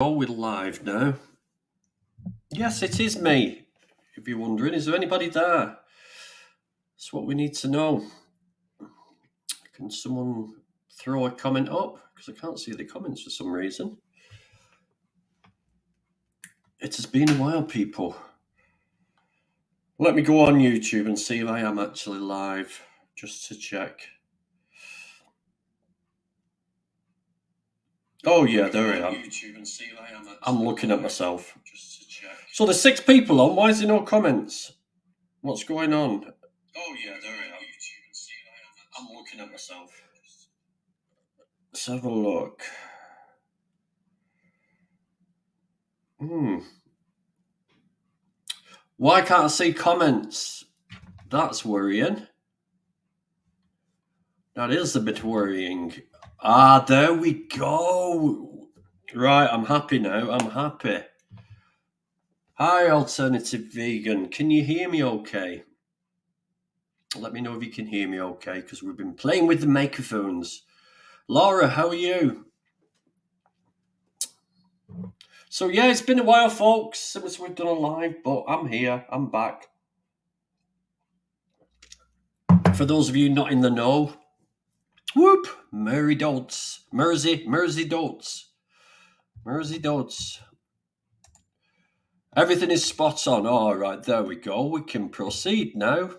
Oh, we're live now. Yes, it is me. If you're wondering, is there anybody there? That's what we need to know. Can someone throw a comment up? Because I can't see the comments for some reason. It has been a while, people. Let me go on YouTube and see if I am actually live, just to check. Oh yeah, there I am. I'm looking at myself. So there's 6 people on. Why is there no comments? What's going on? Oh yeah, there I am. I'm looking at myself. Let's have a look. Why can't I see comments? That's worrying. That is a bit worrying. Ah, there we go. Right, I'm happy now. I'm happy. Hi, Alternative Vegan. Can you hear me okay? Let me know if you can hear me okay, because we've been playing with the microphones. Laura, how are you? So yeah, it's been a while, folks, since we've done a live, but I'm here. I'm back. For those of you not in the know, whoop, Mersey Dots. Everything is spot on. All right, there we go. We can proceed now.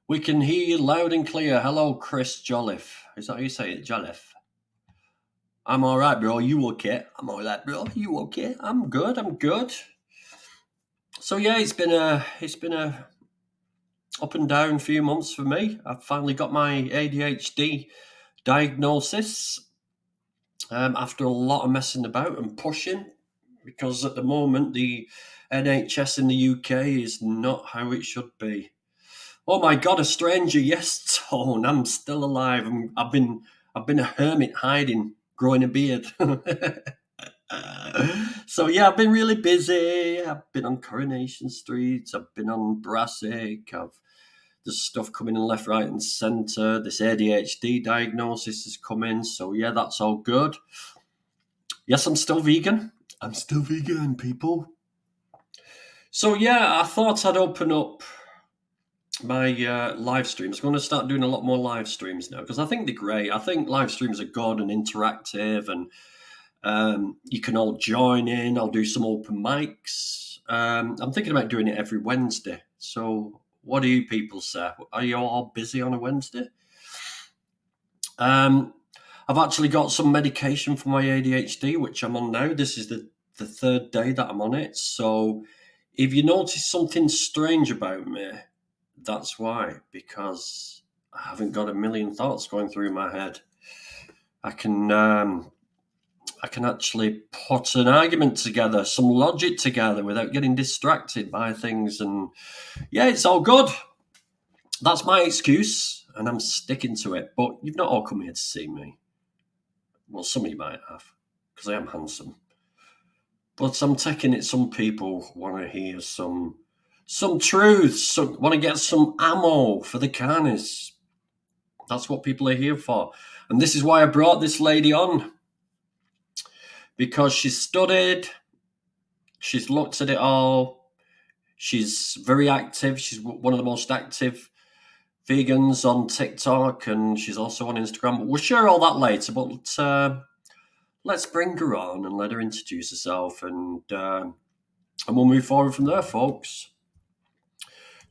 We can hear you loud and clear. Hello, Chris Jolliffe. Is that how you say it, Jolliffe? I'm all right, bro. You okay? I'm all right, bro. You okay? I'm good. So yeah, it's been a up and down few months for me. I've finally got my ADHD diagnosis after a lot of messing about and pushing, because at the moment the NHS in the UK is not how it should be. Oh my God, a stranger, yes, Tone, I'm still alive. I've been a hermit hiding, growing a beard. So yeah, I've been really busy. I've been on Coronation Street. I've been on Brassic. There's stuff coming in left, right, and centre. This ADHD diagnosis is coming. So yeah, that's all good. Yes, I'm still vegan. I'm still vegan, people. So yeah, I thought I'd open up my live streams. I'm going to start doing a lot more live streams now, because I think they're great. I think live streams are good and interactive, and you can all join in. I'll do some open mics. I'm thinking about doing it every Wednesday. So what do you people say? Are you all busy on a Wednesday? I've actually got some medication for my ADHD, which I'm on now. This is the 3rd day that I'm on it. So if you notice something strange about me, that's why, because I haven't got a million thoughts going through my head. I can actually put an argument together, some logic together, without getting distracted by things. And yeah, it's all good. That's my excuse, and I'm sticking to it. But you've not all come here to see me. Well, some of you might have, because I am handsome. But I'm taking it some people want to hear some truths, want to get some ammo for the carnies. That's what people are here for. And this is why I brought this lady on. Because she's studied, she's looked at it all, she's very active, she's one of the most active vegans on TikTok, and she's also on Instagram. We'll share all that later, but let's bring her on and let her introduce herself, and we'll move forward from there, folks.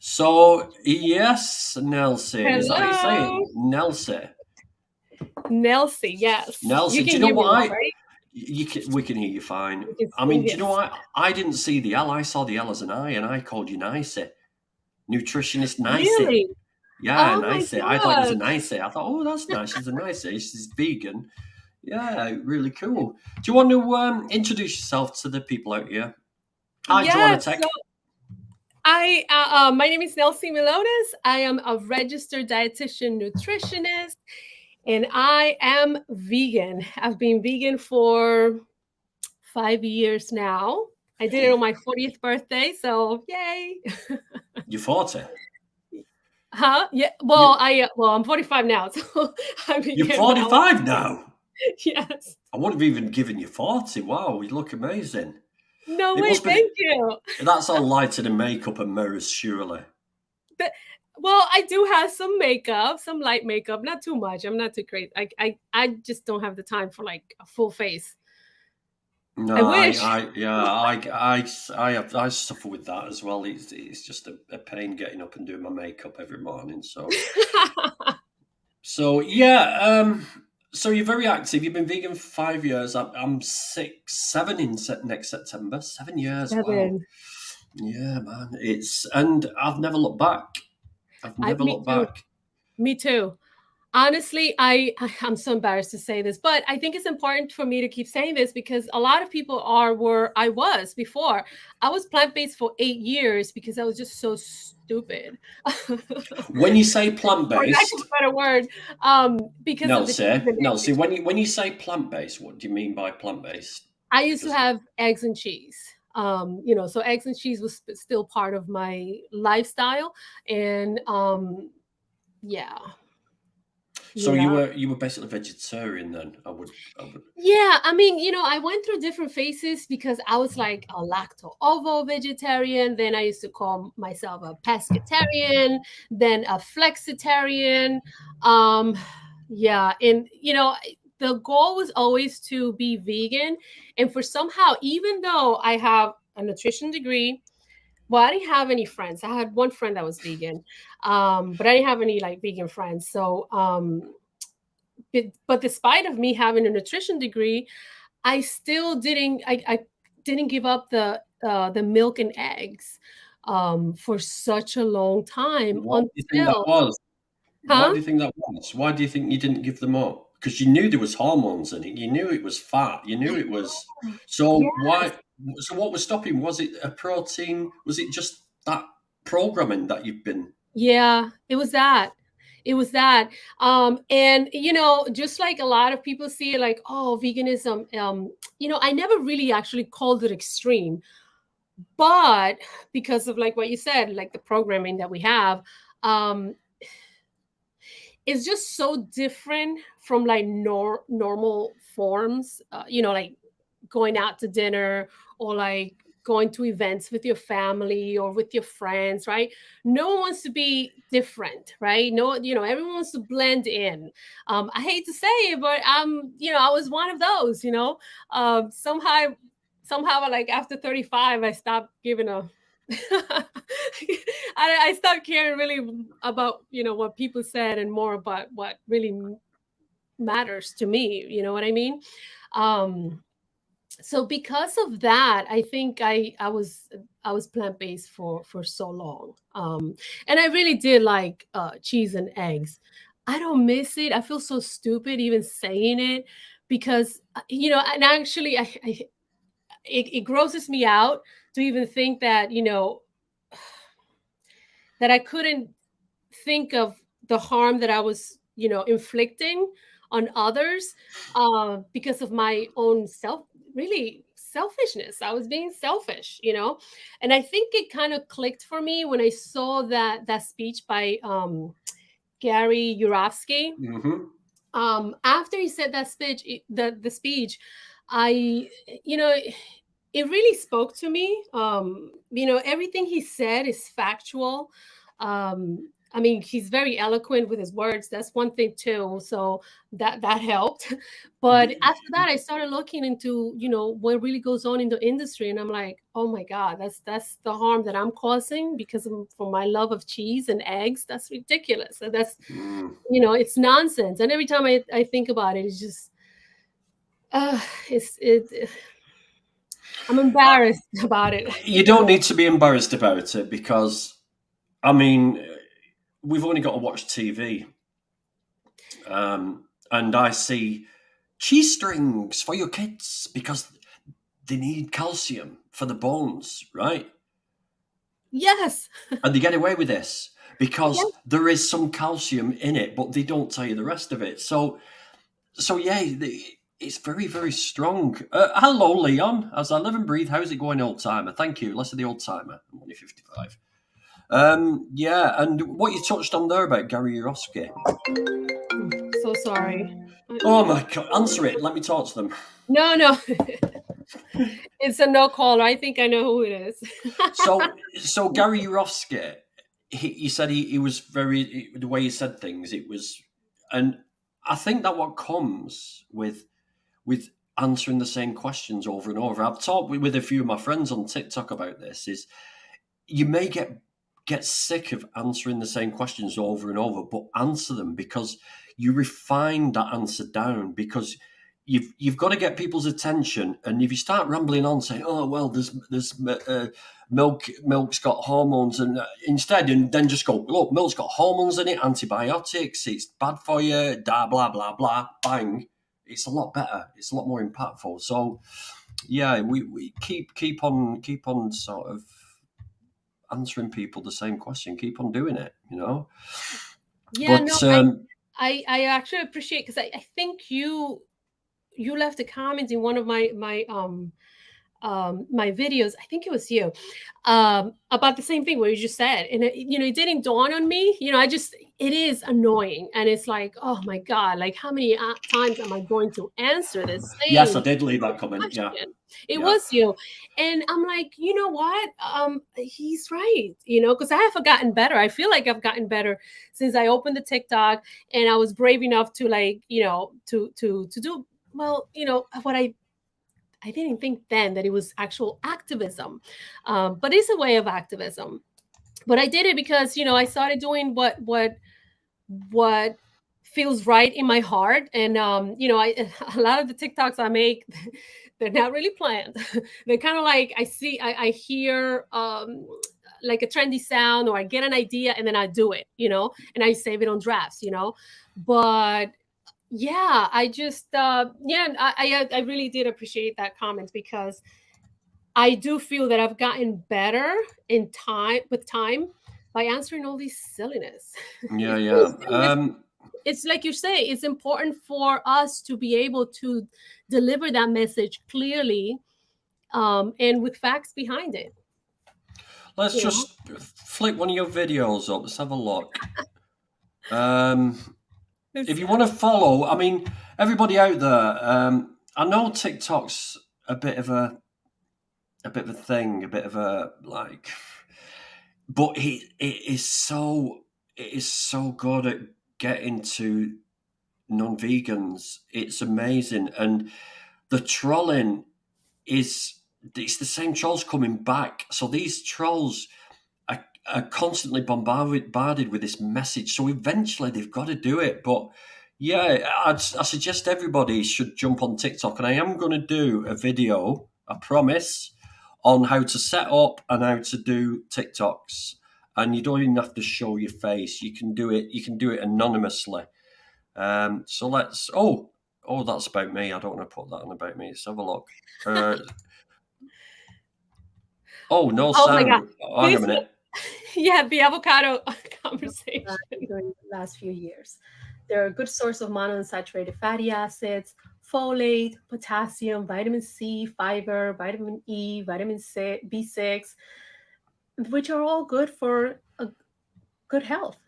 So, yes, Nelcy. Hello. Is that how you say it? Nelcy. Nelcy, yes. Nelcy, do you know what we can hear you fine. I mean, do you know what? I didn't see the L. I saw the L as an I, and I called you Nicey. Nutritionist Nicey. Really? Yeah, Nicey. I thought it was a Nicey. I thought, oh, that's nice. She's a Nicey. She's vegan. Yeah, really cool. Do you want to introduce yourself to the people out here? Hi, yes, Joanna Tech. So my name is Nelcy Mylonas. I am a registered dietitian nutritionist, and I am vegan. I've been vegan for 5 years now. I did it on my 40th birthday, so yay. You're 40? Huh? Yeah. Well, I'm 45 now, so You're 45 now? Yes. I would have even given you 40. Wow, you look amazing. No It way, must be. thank you. That's all lighter than makeup and mirrors, surely. Well, I do have some makeup, some light makeup, not too much. I'm not too crazy. I just don't have the time for like a full face. No, I wish. I suffer with that as well. It's just a pain getting up and doing my makeup every morning. So yeah. So you're very active. You've been vegan for 5 years. I'm 7 in next September. 7 years. Wow. 7. Yeah, man. And I've never looked back. I've never Me looked too. back. Me too. Honestly, I'm so embarrassed to say this, but I think it's important for me to keep saying this because a lot of people are where I was before. I was plant-based for 8 years because I was just so stupid. When you say For lack of plant-based, a better word, because of the cheese and egg Nelcy, situation. when you say plant-based, what do you mean by plant-based? I used to Because have eggs and cheese. So eggs and cheese was still part of my lifestyle, and yeah, so yeah. you were basically vegetarian then. I would. Yeah, I mean, I went through different phases because I was like a lacto ovo vegetarian. Then I used to call myself a pescatarian, then a flexitarian. Um, yeah, and the goal was always to be vegan. And for somehow, even though I have a nutrition degree, well, I didn't have any friends. I had one friend that was vegan, but I didn't have any like vegan friends. So, but despite of me having a nutrition degree, I still I didn't give up the milk and eggs for such a long time What do you think that until, was? What huh? do you think that was? Why do you think you didn't give them up? Because you knew there was hormones in it. You knew it was fat. You knew I it was. know. So Yes. why? So what was stopping? Was it a protein? Was it just that programming that you've been? Yeah, it was that. It was that. And just like a lot of people see it like, oh, veganism, I never really actually called it extreme, but because of like what you said, like the programming that we have, um, it's just so different from like normal forms, like going out to dinner or like going to events with your family or with your friends, right? No one wants to be different, right? No, everyone wants to blend in. I hate to say it, but I was one of those, somehow like after 35 I stopped giving a I stopped caring really about what people said and more about what really matters to me, you know what I mean? um so because of that, I think I was plant-based for so long, and I really did like cheese and eggs. I don't miss it. I feel so stupid even saying it because and actually it grosses me out to even think that that I couldn't think of the harm that I was, inflicting on others because of my own really selfishness. I was being selfish, and I think it kind of clicked for me when I saw that speech by Gary Yurovsky. Mm-hmm. After he said that speech, the speech, I, you know, it really spoke to me. Everything he said is factual. I mean, he's very eloquent with his words. That's one thing too. So that helped. But after that, I started looking into what really goes on in the industry, and I'm like, oh my god, that's the harm that I'm causing because for my love of cheese and eggs. That's ridiculous. So that's Mm. it's nonsense. And every time I think about it, it's just uh, it. I'm embarrassed about it. You don't need to be embarrassed about it because, I mean, we've only got to watch TV, and I see cheese strings for your kids because they need calcium for the bones, right? Yes. And they get away with this Yes. because there is some calcium in it, but they don't tell you the rest of it. So yeah, it's very, very strong. Hello, Leon. As I live and breathe, how's it going, old timer? Thank you. Less of the old timer. I'm only 55. Yeah, and what you touched on there about Gary Yourofsky. So sorry. Oh my God, answer it. Let me talk to them. No, no. It's a no caller. I think I know who it is. So Gary Yourofsky, he said he was the way he said things, it was, and I think that what comes with answering the same questions over and over. I've talked with a few of my friends on TikTok about this, is you may get sick of answering the same questions over and over, but answer them, because you refine that answer down, because you've got to get people's attention. And if you start rambling on saying, oh well, there's milk's got hormones, and instead, and then just go, look, milk's got hormones in it, antibiotics, it's bad for you, blah blah blah blah, bang, it's a lot better, it's a lot more impactful. So yeah, we keep on sort of answering people the same question, keep on doing it, Yeah, but no, I actually appreciate, because I think you left a comment in one of my my videos. I think it was you, about the same thing what you just said, and it didn't dawn on me. It is annoying, and it's like, oh my god, like how many times am I going to answer the yes, I same did leave that comment. question? It Yeah. was you, and I'm like, you know what? He's right. Because I have gotten better. I feel like I've gotten better since I opened the TikTok, and I was brave enough to, like, to do well. What I didn't think then that it was actual activism, but it's a way of activism. But I did it because I started doing what feels right in my heart, and a lot of the TikToks I make, they're not really planned. They're kind of like, I hear like a trendy sound, or I get an idea and then I do it, and I save it on drafts, but yeah, I just I really did appreciate that comment, because I do feel that I've gotten better with time by answering all these silliness. Yeah. It's Yeah. really silly. It's like you say, it's important for us to be able to deliver that message clearly, and with facts behind it. Let's You know? just flick one of your videos up. Let's have a look. If you want to follow, I mean, everybody out there, I know TikTok's a bit of a thing, a bit of a like, but it is so good at getting to non-vegans. It's amazing, and the trolling it's the same trolls coming back. So these trolls are constantly bombarded with this message. So eventually they've got to do it. But yeah, I suggest everybody should jump on TikTok, and I am going to do a video, I promise, on how to set up and how to do TikToks. And you don't even have to show your face. You can do it. You can do it anonymously. So let's. Oh, that's about me. I don't want to put that on about me. Let's have a look. No Oh my God. sound. Hang a minute. Yeah, the avocado conversation. During the last few years. They're a good source of monounsaturated fatty acids, folate, potassium, vitamin C, fiber, vitamin E, vitamin C, B6, which are all good for a good health.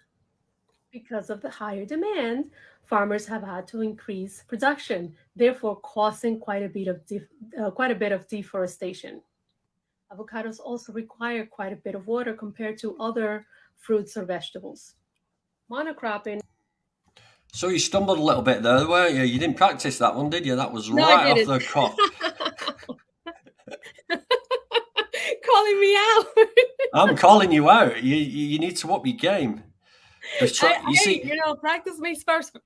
Because of the higher demand, farmers have had to increase production, therefore causing quite a bit of deforestation. Avocados also require quite a bit of water compared to other fruits or vegetables. Monocropping. So you stumbled a little bit there, weren't you? You didn't practice that one, did you? That was No, right I off didn't. the cuff. Calling me out. I'm calling you out. You need to up your game. You see, Practice makes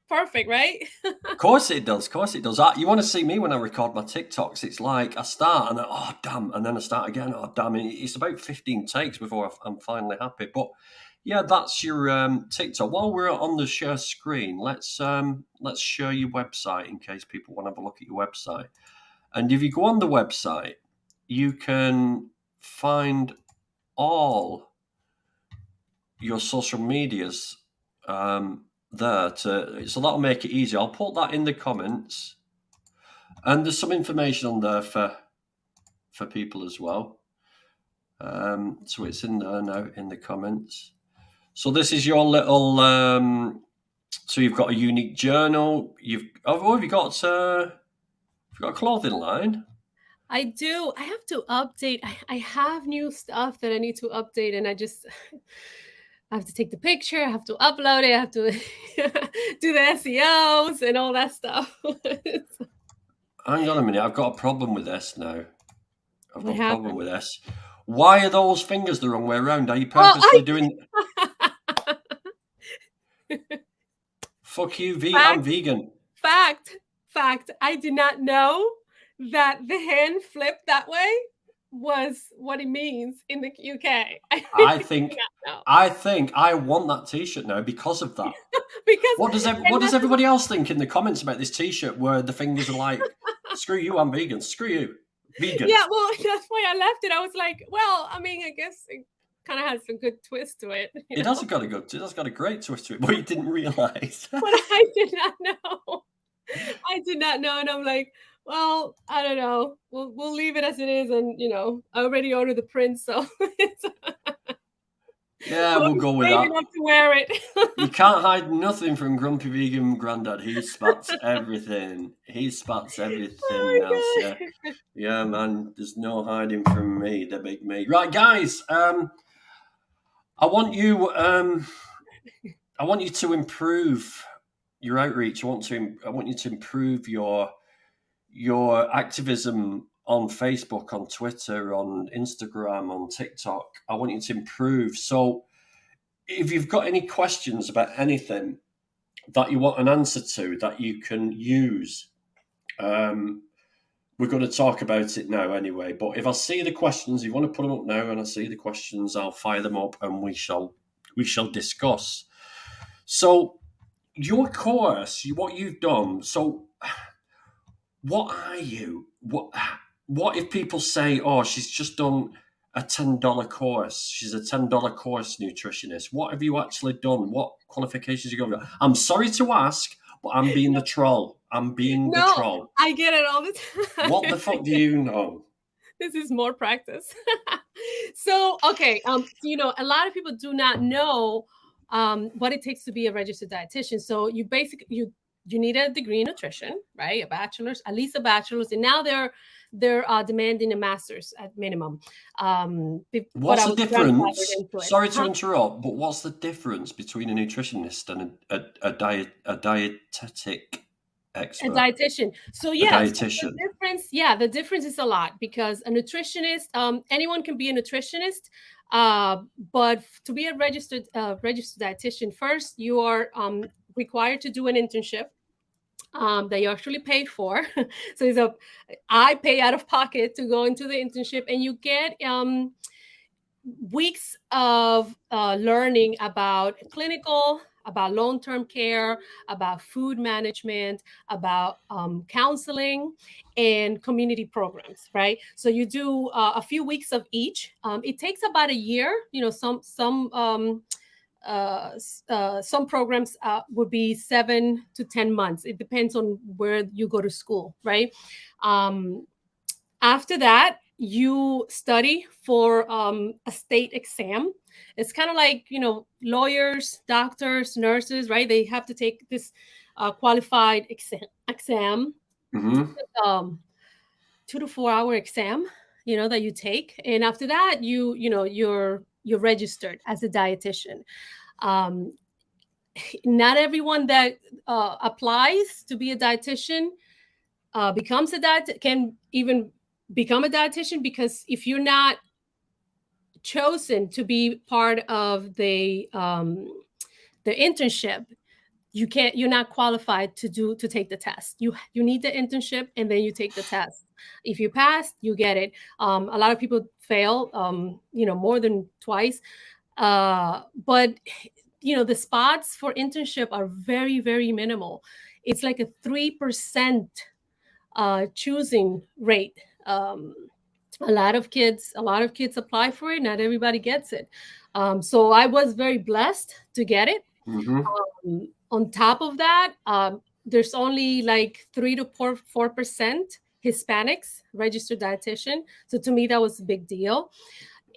perfect, right? of course it does. Of course it does. You want to see me when I record my TikToks? It's like I start and then, oh damn, and then I start again. Oh damn! It's about 15 takes before I'm finally happy. But yeah, that's your TikTok. While we're on the share screen, let's share your website in case people want to have a look at your website. And if you go on the website, you can find all your social medias there, so that'll make it easy. I'll put that in the comments, and there's some information on there for people as well. So it's in there now in the comments. So this is your little So you've got a unique journal. Have you got a clothing line? I do. I have to update. I have new stuff that I need to update, and I have to take the picture. I have to upload it. I have to do the SEOs and all that stuff. Hang on a minute. I've got a problem with this now. I've What got a problem happened? with this. Why are those fingers the wrong way around? Are you purposely doing? Fuck you, I'm vegan. Fact. I did not know that the hand flipped that way was what it means in the UK. I think I want that T-shirt now because of that. Because what does everybody else think in the comments about this T-shirt where the fingers are like, "Screw you, I'm vegan. Screw you, vegan." Yeah, well, that's why I left it. I was like, well, I mean, I guess it kind of has a good twist to it. It has got a great twist to it, but you didn't realize. But I did not know. I did not know, and I'm like, well, I don't know. We'll leave it as it is, and I already ordered the print, so yeah, we'll go with brave that. enough to wear it. You can't hide nothing from Grumpy Vegan Grandad. He spots everything. Nelcy. Yeah, man. There's no hiding from me, the big me. Right, guys. I want you to improve your outreach. I want you to improve your activism on Facebook, on Twitter, on Instagram, on TikTok. I want you to improve. So if you've got any questions about anything that you want an answer to that you can use, we're going to talk about it now anyway. But if I see the questions, you want to put them up now, and I see the questions, I'll fire them up and we shall discuss. So your course, what you've done. So what are you? What if people say, "Oh, she's just done a $10 course. She's a $10 course nutritionist." What have you actually done? What qualifications you got? I'm sorry to ask, but I'm being the troll. The troll. I get it all the time. What the fuck do you know? This is more practice. So, okay. A lot of people do not know what it takes to be a registered dietitian. So you need a degree in nutrition, right? At least a bachelor's, and now they're demanding a master's at minimum. What's the difference? Sorry to interrupt, but what's the difference between a nutritionist and a dietetic expert? A dietitian. So dietitian. The difference is a lot, because a nutritionist, anyone can be a nutritionist, but to be a registered dietitian, first you are required to do an internship that you actually pay for. So I pay out of pocket to go into the internship, and you get weeks of learning about about long-term care, about food management, about counseling and community programs, right? So you do a few weeks of each. It takes about a year. Some programs would be 7 to 10 months. It depends on where you go to school, right? After that, you study for a state exam. It's kind of like, lawyers, doctors, nurses, right? They have to take this qualified exam, 2 to 4 hour exam, that you take. And after that, you're registered as a dietitian. Not everyone that applies to be a dietitian can even become a dietitian, because if you're not chosen to be part of the internship, you're not qualified to take the test. You need the internship, and then you take the test. If you pass, you get it. A lot of people fail, more than twice. But the spots for internship are very, very minimal. It's like a 3% choosing rate. A lot of kids apply for it. Not everybody gets it. So I was very blessed to get it. On top of that, there's only like 3 to 4% Hispanics registered dietitian. So to me, that was a big deal.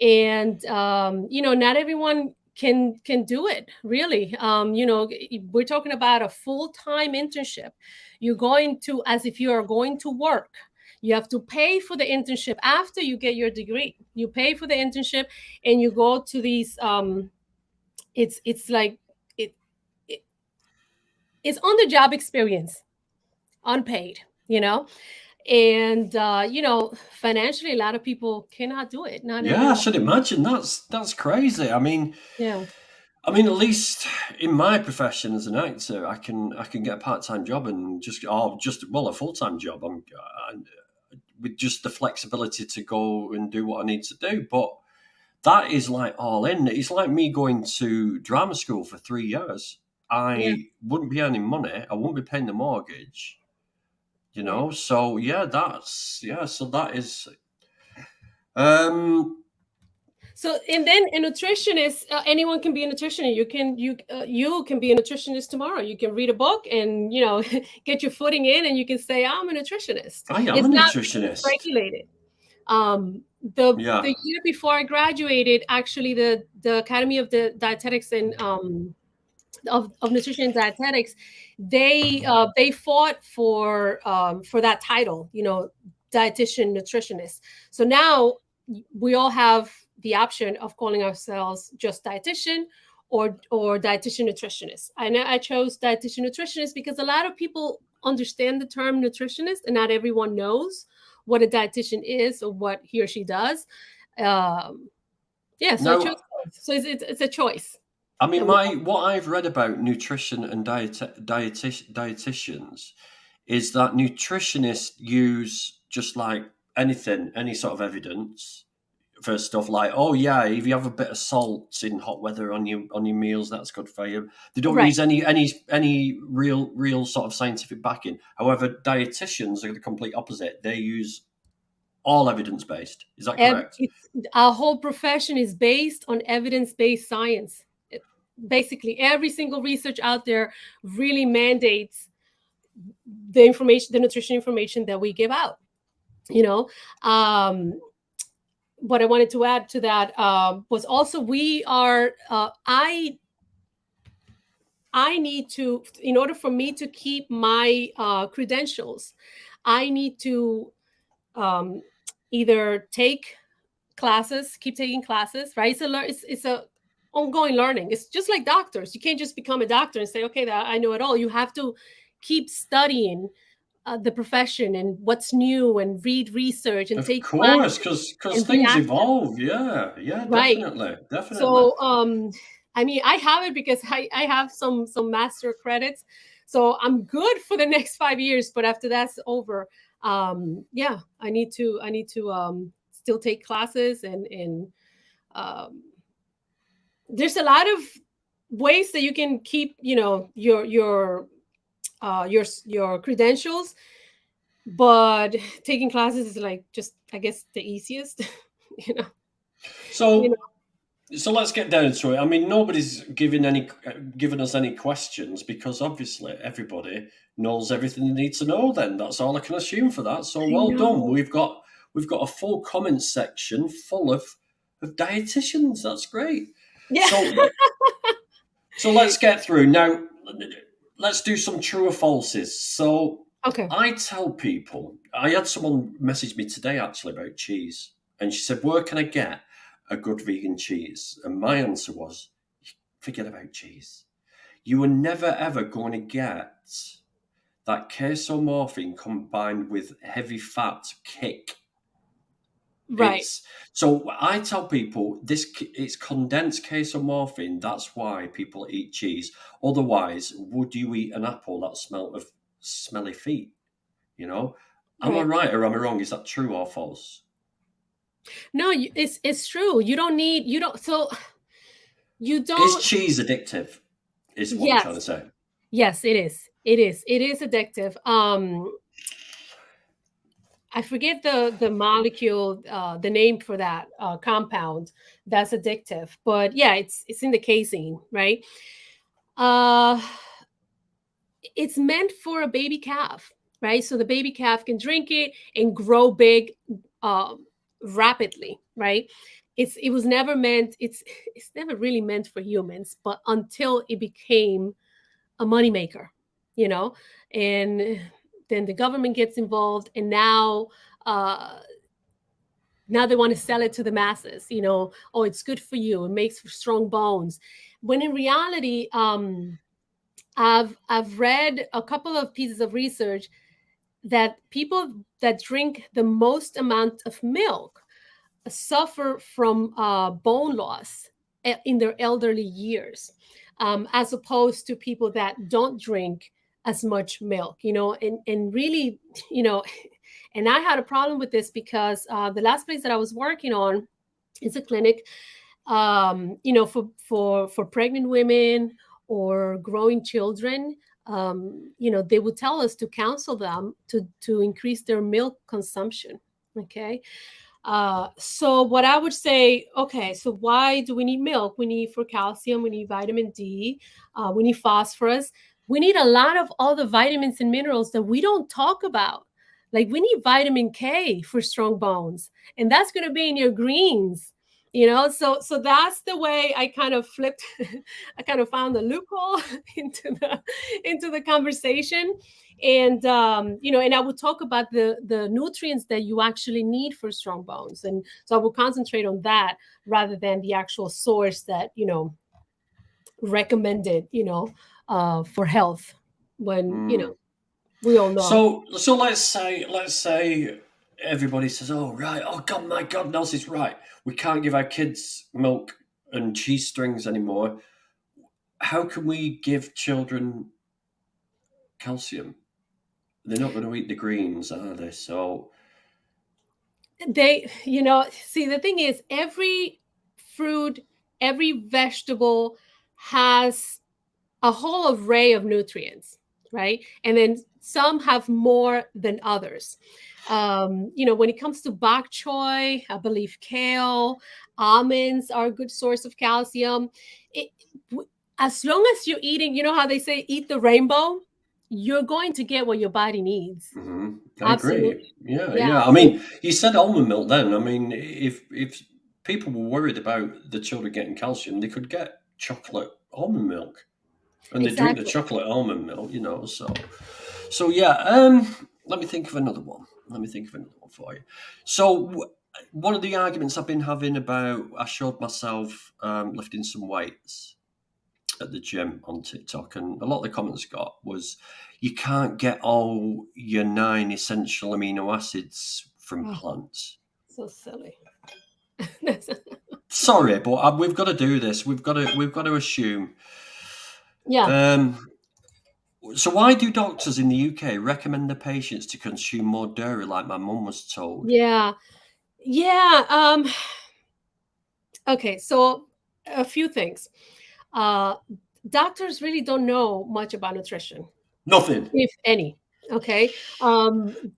And not everyone can do it, really. We're talking about a full-time internship. You're going to, as if you are going to work. You have to pay for the internship after you get your degree. You pay for the internship, and you go to these. It's like it it's on the job experience, unpaid. And financially, a lot of people cannot do it. Not Yeah, I everyone. should imagine that's crazy. Yeah. At least in my profession as an actor, I can get a part-time job and just a full-time job. With just the flexibility to go and do what I need to do. But that is like all in. It's like me going to drama school for 3 years. Yeah. I wouldn't be earning money. I wouldn't be paying the mortgage. Right. So yeah, So that is. Um, So, and then a nutritionist, anyone can be a nutritionist. You can be a nutritionist tomorrow. You can read a book and get your footing in, and you can say, I'm a nutritionist. I am a It's not nutritionist. regulated. The Yeah. year before I graduated, actually, the Academy of the Dietetics and of Nutrition and Dietetics, they fought for that title, dietitian nutritionist. So now we all have the option of calling ourselves just dietitian or dietitian nutritionist. And I chose dietitian nutritionist because a lot of people understand the term nutritionist, and not everyone knows what a dietitian is or what he or she does. Yeah, so I chose Now, both. So it's a choice. what I've read about nutrition and dietitians is that nutritionists use just like anything, any sort of evidence for stuff like, oh yeah, if you have a bit of salt in hot weather on your meals, that's good for you. They don't Right. use any real sort of scientific backing. However, dietitians are the complete opposite. They use all evidence based. Is that correct? Our whole profession is based on evidence-based science. Basically, every single research out there really mandates the nutrition information that we give out. What I wanted to add to that was also we are. I need to, in order for me to keep my credentials, I need to um, either keep taking classes, right? It's a ongoing learning. It's just like doctors. You can't just become a doctor and say, okay, I know it all. You have to keep studying the profession and what's new, and read research and Of take course, classes because and be things active, evolve. Yeah, yeah, right? definitely. So, I have it because I have some master credits, so I'm good for the next 5 years. But after that's over, yeah, I need to still take classes, and um, there's a lot of ways that you can keep, your credentials. But taking classes is like, just, I guess, the easiest, you know. You know. So So let's get down to it. Nobody's given us any questions because obviously everybody knows everything they need to know. Then that's all I can assume for that. So I well done. know. We've got a full comment section full of dietitians. That's great. Yeah. So let's get through now. Let's do some true or falses. So Okay. I tell people. I had someone message me today actually about cheese, and she said, "Where can I get a good vegan cheese?" And my answer was, forget about cheese. You are never ever going to get that casomorphine combined with heavy fat kick. Right. So I tell people it's condensed casomorphine. That's why people eat cheese. Otherwise, would you eat an apple that smelled of smelly feet? Am I Right. right or am I wrong? Is that true or false? No, it's true. You don't need, you don't, so you Is don't. cheese addictive? Is what I'm trying to Yes. say. Yes, it is. It is addictive. I forget the molecule, the name for that compound that's addictive, but yeah, it's in the casein, right? Uh, it's meant for a baby calf, right? So the baby calf can drink it and grow big rapidly, right? it was never meant, it's never really meant for humans, but until it became a moneymaker, you know, and then the government gets involved, and now now they want to sell it to the masses, you know, oh, it's good for you, it makes for strong bones, when in reality, I've read a couple of pieces of research that people that drink the most amount of milk suffer from bone loss in their elderly years, as opposed to people that don't drink as much milk, you know, and really, you know, and I had a problem with this because the last place that I was working on is a clinic, you know, for pregnant women or growing children. You know, they would tell us to counsel them to increase their milk consumption. Okay. So what I would say, okay, so why do we need milk? We need for calcium, we need vitamin D, we need phosphorus, we need a lot of all the vitamins and minerals that we don't talk about. Like we need vitamin K for strong bones, and that's going to be in your greens. You know, so that's the way I kind of flipped. I kind of found the loophole into the conversation, and you know, and I would talk about the nutrients that you actually need for strong bones, and so I will concentrate on that rather than the actual source that, you know, recommended, you know, for health, when you know, we all know. So let's say everybody says, "Oh right, oh God, my God, Nelsie's right. We can't give our kids milk and cheese strings anymore. How can we give children calcium? They're not going to eat the greens, are they? So They, you know, see, the thing is, every fruit, every vegetable has a whole array of nutrients, right? And then some have more than others. You know, when it comes to bok choy, I believe kale, almonds are a good source of calcium. It, as long as you're eating, you know how they say, eat the rainbow, you're going to get what your body needs. I agree. Absolutely. Yeah, Yeah. yeah. I mean, you said almond milk then. I mean, if people were worried about the children getting calcium, they could get chocolate almond milk, and they drink the Exactly. chocolate almond milk. You know, so yeah. Let me think of another one. Let me think of another one for you. So one of the arguments I've been having about, I showed myself lifting some weights at the gym on TikTok, and a lot of the comments got was, you can't get all your 9 essential amino acids from Oh, plants. so silly. Sorry, but we've got to do this. We've got to assume. Yeah. So why do doctors in the UK recommend their patients to consume more dairy, like my mum was told? Yeah. Yeah. Okay. So a few things. Uh, Doctors really don't know much about nutrition, Nothing. if any. Okay.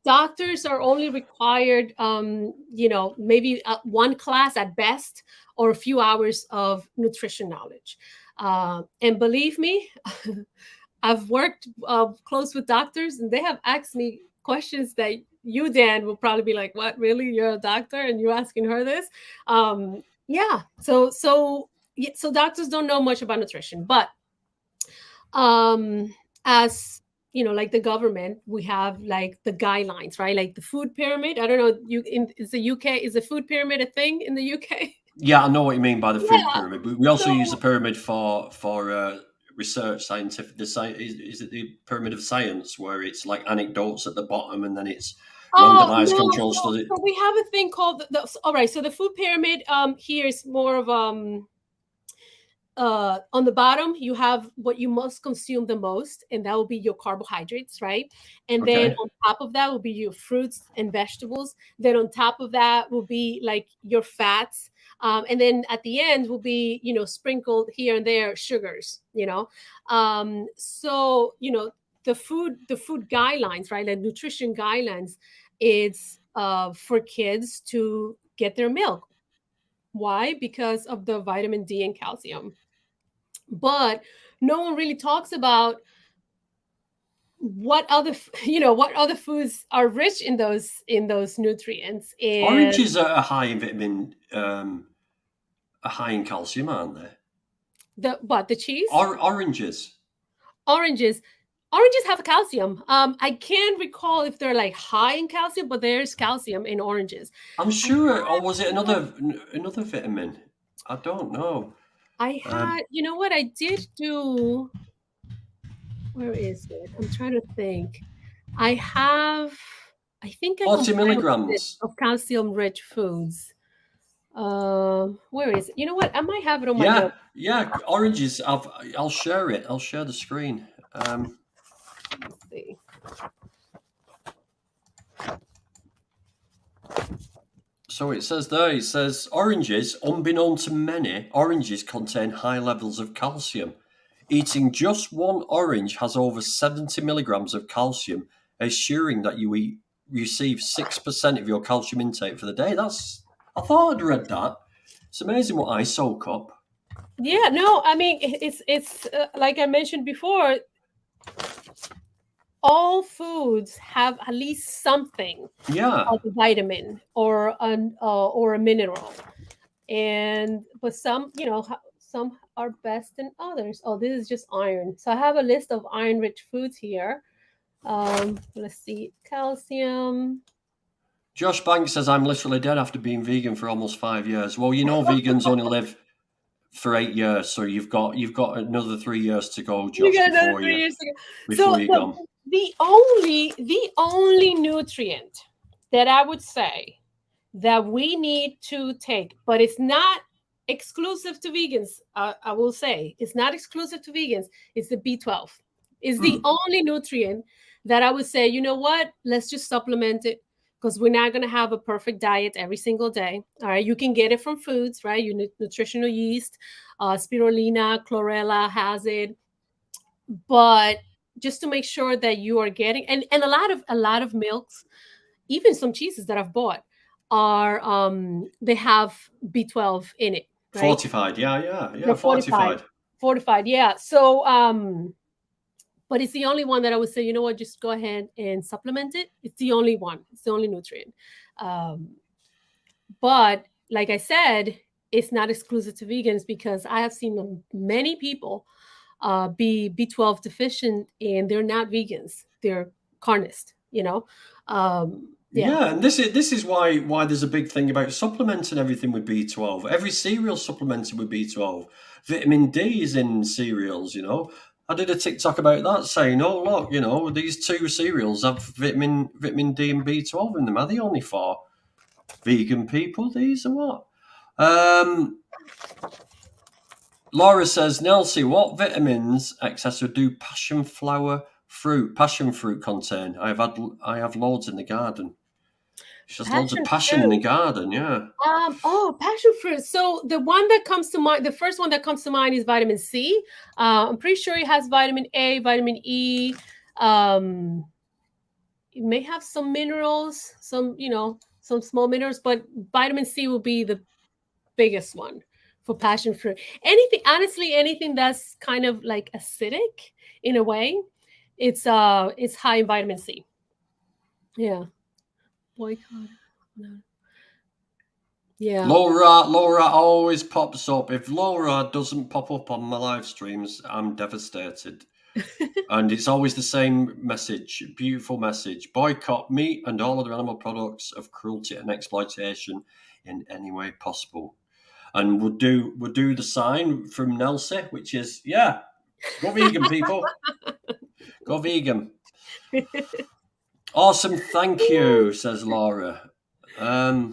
Doctors are only required, you know, maybe one class at best, or a few hours of nutrition knowledge. And believe me, I've worked close with doctors, and they have asked me questions that you, Dan, will probably be like, "What? Really? You're a doctor, and you're asking her this?" Yeah. So doctors don't know much about nutrition, but as you know, like the government, we have like the guidelines, right? Like the food pyramid. I don't know. Is the UK, is the food pyramid a thing in the UK? Yeah, I know what you mean by the food Yeah. pyramid. But we also use the So pyramid for research, scientific. Is it the pyramid of science, where it's like anecdotes at the bottom, and then it's oh randomized no, control study? so we have a thing called all right. So the food pyramid here is more of on the bottom you have what you must consume the most, and that will be your carbohydrates, right? And then Okay. on top of that will be your fruits and vegetables. Then on top of that will be like your fats, and then at the end will be, you know, sprinkled here and there sugars, you know. So you know, the food guidelines, right, like nutrition guidelines, it's for kids to get their milk. Why? Because of the vitamin D and calcium. But no one really talks about what other you know, what other foods are rich in those nutrients. And Oranges are high in vitamin. are high in calcium, aren't they? The cheese? Oranges. Oranges have calcium. I can't recall if they're like high in calcium, but there's calcium in oranges. I'm sure, or was it another vitamin? I don't know. I had, you know what? I did do. Where is it? I'm trying to think. I think I 40 compiled a list milligrams. of calcium-rich foods. Where is it? You know what? I might have it on my notes. Yeah, oranges. I'll share it. I'll share the screen. Let's see. So it says oranges, unbeknown to many, oranges contain high levels of calcium. Eating just one orange has over 70 milligrams of calcium, assuring that you receive 6% of your calcium intake for the day. I thought I'd read that. It's amazing what I soak up. Yeah, no, I mean, it's like I mentioned before, all foods have at least something of a vitamin or a mineral, but some, some are best than others. Oh, this is just iron. So I have a list of iron-rich foods here. Let's see, calcium. Josh Banks says, I'm literally dead after being vegan for almost 5 years. Well, vegans only live for 8 years, so you've got another 3 years to go, Josh, before you're gone. The only nutrient that I would say that we need to take, but it's not exclusive to vegans, I will say, it's not exclusive to vegans, it's the B12. It's the only nutrient that I would say, you know what, let's just supplement it, because we're not going to have a perfect diet every single day. All right, you can get it from foods, right? Your nutritional yeast, spirulina, chlorella has it, but just to make sure that you are getting, and a lot of milks, even some cheeses that I've bought are they have B12 in it, right? Fortified, yeah, fortified, yeah. So but it's the only one that I would say, you know what, just go ahead and supplement it. It's the only one. It's the only nutrient. But like I said, it's not exclusive to vegans, because I have seen many people be B12 deficient, and they're not vegans. They're carnists, Yeah, and this is why there's a big thing about supplementing everything with B12. Every cereal supplemented with B12. Vitamin D is in cereals, I did a TikTok about that, saying, oh, look, these two cereals have vitamin D and B12 in them. Are they only for vegan people, these, or what? Laura says, Nelcy, what vitamins, etc., do passion fruit contain? I have loads in the garden. She has loads of passion in the garden, yeah. Passion fruit. So the one that comes to mind, the first one that comes to mind is vitamin C. I'm pretty sure it has vitamin A, vitamin E. It may have some minerals, some small minerals, but vitamin C will be the biggest one for passion fruit. Anything that's kind of like acidic in a way, it's high in vitamin C. Yeah. Boycott. No. Yeah. Laura always pops up. If Laura doesn't pop up on my live streams, I'm devastated. And it's always the same message, beautiful message. Boycott meat and all other animal products of cruelty and exploitation in any way possible. And we'll do the sign from Nelcy, which is, yeah, go vegan, people. Go vegan. Awesome, thank you, says Laura. Yeah,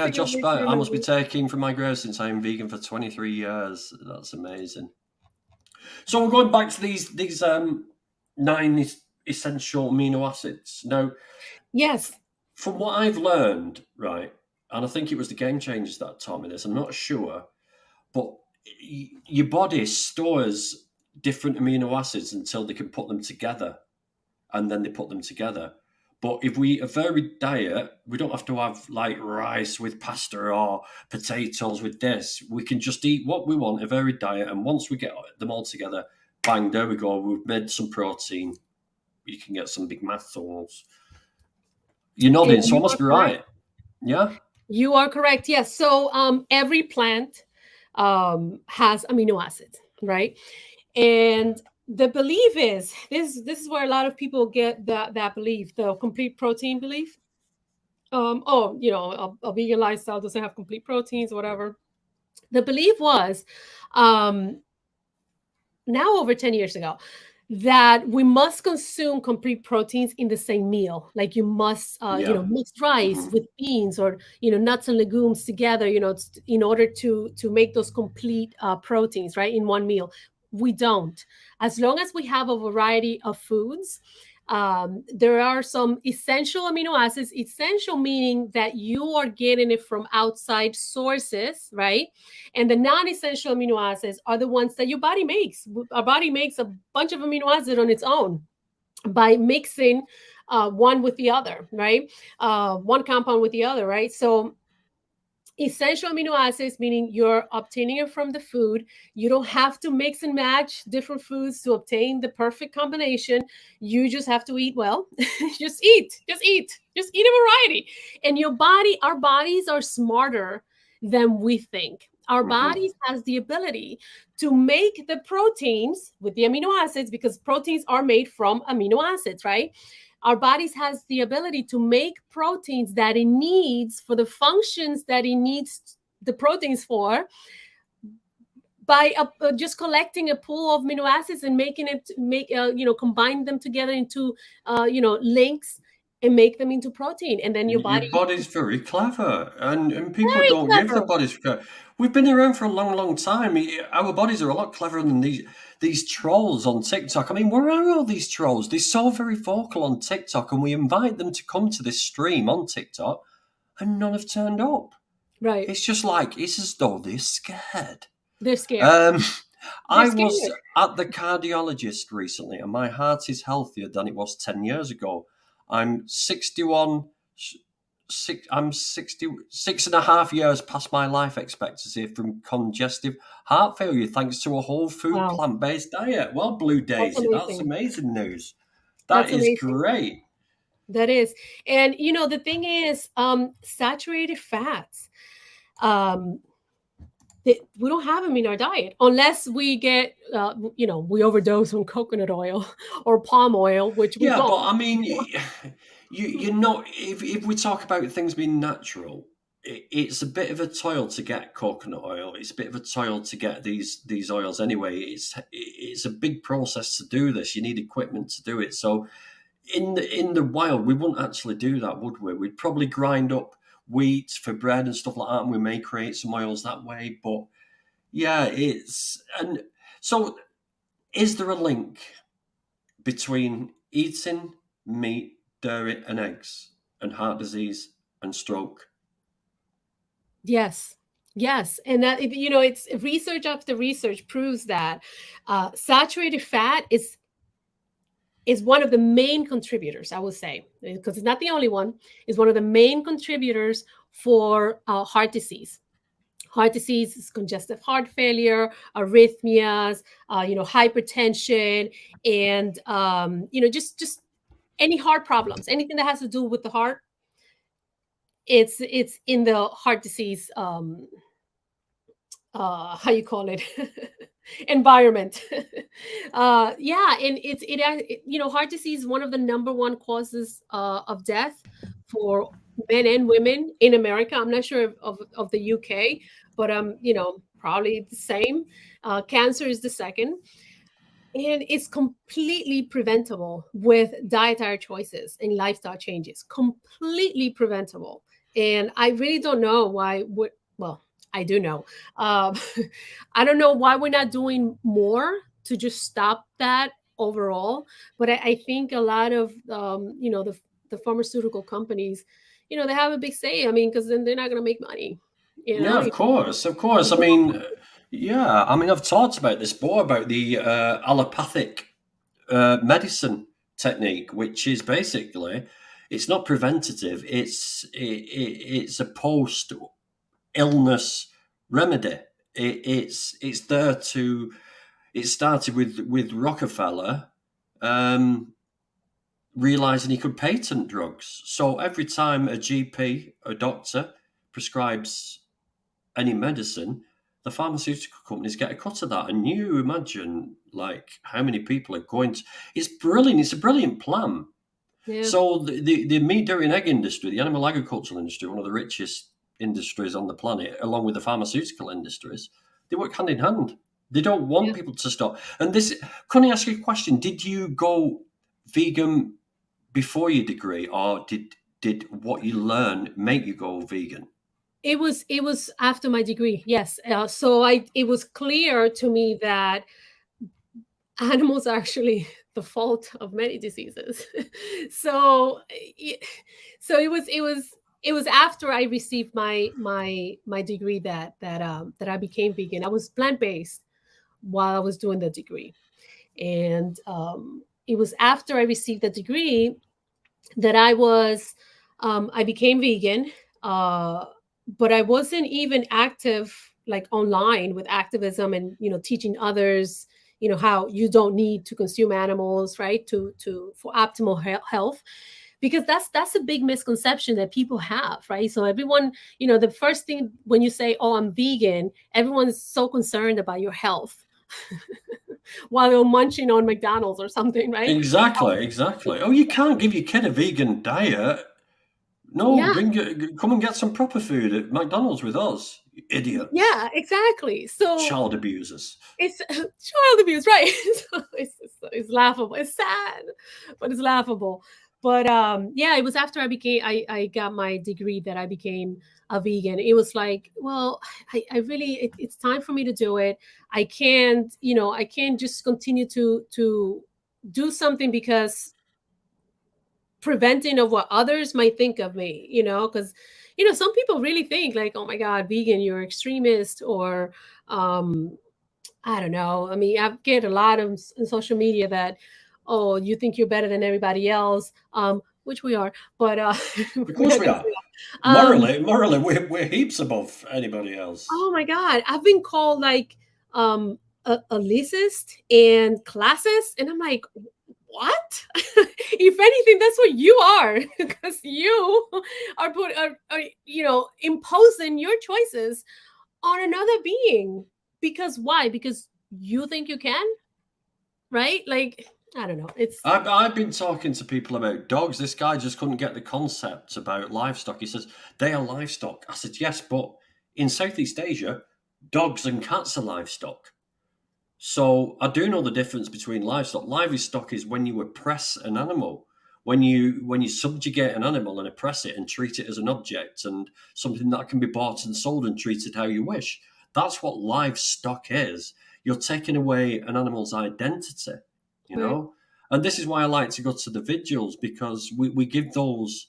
Josh, I must be taking from my grave since I am vegan for 23 years. That's amazing. So we're going back to these 9 essential amino acids. Now, yes, from what I've learned, right, and I think it was the Game Changers that taught me this, I'm not sure, but your body stores different amino acids until they can put them together, and then they put them together. But if we eat a varied diet, we don't have to have like rice with pasta or potatoes with this. We can just eat what we want, a varied diet. And once we get them all together, bang, there we go. We've made some protein. You can get some big muscles. You're nodding, so I must be right. Yeah? You are correct. Yes. So every plant has amino acids, right? And the belief is this is where a lot of people get that belief, the complete protein belief. Oh, a vegan lifestyle doesn't have complete proteins, whatever. The belief was, um, now over 10 years ago, that we must consume complete proteins in the same meal. Like you must Yeah. mix rice with beans, or nuts and legumes together, in order to make those complete proteins, right, in one meal. We don't. As long as we have a variety of foods, there are some essential amino acids. Essential meaning that you are getting it from outside sources, right? And the non-essential amino acids are the ones that your body makes. Our body makes a bunch of amino acids on its own by mixing one with the other, right? One compound with the other, right? So essential amino acids, meaning you're obtaining it from the food. You don't have to mix and match different foods to obtain the perfect combination. You just have to eat well. Just eat a variety. And our bodies are smarter than we think. Our bodies has the ability to make the proteins with the amino acids, because proteins are made from amino acids, right? Our bodies has the ability to make proteins that it needs for the functions that it needs the proteins for, by just collecting a pool of amino acids and making it combine them together into links and make them into protein, and then your Your body. body's very clever, and people Very don't give their clever. bodies credit. We've been around for a long, long time. Our bodies are a lot cleverer than these trolls on TikTok. I mean, where are all these trolls? They're so very vocal on TikTok, and we invite them to come to this stream on TikTok, and none have turned up. Right. It's just like, it's as though they're scared. They're scared. Um, They're I was scared. at the cardiologist recently, and my heart is healthier than it was 10 years ago. I'm 61, I'm 66.5 years past my life expectancy from congestive heart failure, thanks to a whole food Wow. plant-based diet. Well, Blue That's Daisy, that's amazing. amazing news. That That's is amazing. great. That is. And the thing is, saturated fats, um we don't have them in our diet unless we get we overdose on coconut oil or palm oil, which we Yeah, but don't. I mean, you're not. If we talk about things being natural, it's a bit of a toil to get coconut oil. It's a bit of a toil to get these oils anyway. It's a big process to do this. You need equipment to do it. So in the wild, we wouldn't actually do that, would we? We'd probably grind up wheat for bread and stuff like that, and we may create some oils that way. But yeah, and so is there a link between eating meat, dairy, and eggs, and heart disease and stroke? Yes. Yes. And that, it's research after research proves that saturated fat is one of the main contributors, I would say, because it's not the only one, is one of the main contributors for heart disease. Heart disease is congestive heart failure, arrhythmias, hypertension, and just any heart problems, anything that has to do with the heart. It's in the heart disease. How you call it? Environment. Yeah, and heart disease is one of the number one causes of death for men and women in America. I'm not sure of the UK, but probably the same. Cancer is the second, and it's completely preventable with dietary choices and lifestyle changes. Completely preventable. And I really don't know why. Well, I do know. Um, I don't know why we're not doing more to just stop that overall. But I think a lot of the pharmaceutical companies, they have a big say. I mean, because then they're not going to make money. Yeah, of course, of course. I mean, yeah, I mean, I've talked about this before about the allopathic medicine technique, which is basically, it's not preventative. It's a post illness remedy. It's there to. It started with Rockefeller realizing he could patent drugs. So every time a GP, a doctor, prescribes any medicine, the pharmaceutical companies get a cut of that. And you imagine like how many people are going to. It's brilliant. It's a brilliant plan. Yeah. So the meat, dairy, and egg industry, the animal agricultural industry, one of the richest industries on the planet, along with the pharmaceutical industries, they work hand in hand. They don't want people to stop. And this, can I ask you a question? Did you go vegan before your degree, or did what you learned make you go vegan? It was after my degree. Yes. So it was clear to me that animals are actually the fault of many diseases. so it was after I received my degree that I became vegan. I was plant-based while I was doing the degree, and it was after I received the degree that I became vegan. But I wasn't even active like online with activism and teaching others how you don't need to consume animals, right, to for optimal health, because that's a big misconception that people have, right? So everyone, the first thing when you say, oh, I'm vegan, everyone's so concerned about your health while they're munching on McDonald's or something, right? Exactly. Oh, you can't give your kid a vegan diet. No, Yeah. come and get some proper food at McDonald's with us, you idiots. Yeah, exactly. So child abusers. It's child abuse, right? So it's laughable. It's sad, but it's laughable. But yeah, it was after I got my degree that I became a vegan. It was like, well, I really it's time for me to do it. I can't just continue to do something because preventing of what others might think of me, because some people really think like, oh my God, vegan, you're extremist, or I don't know. I mean, I get a lot of in social media that, oh, you think you're better than everybody else, which we are, but Of course we are. Morally, we're heaps above anybody else. Oh my God, I've been called like a elitist and classist, and I'm like, what? If anything, that's what you are, because you are imposing your choices on another being. Because why? Because you think you can, right? Like, I don't know. I've been talking to people about dogs. This guy just couldn't get the concept about livestock. He says they are livestock. I said yes, but in Southeast Asia, dogs and cats are livestock. So I do know the difference between livestock. Livestock is when you oppress an animal, when you subjugate an animal and oppress it and treat it as an object and something that can be bought and sold and treated how you wish. That's what livestock is. You're taking away an animal's identity, you know? And this is why I like to go to the vigils, because we give those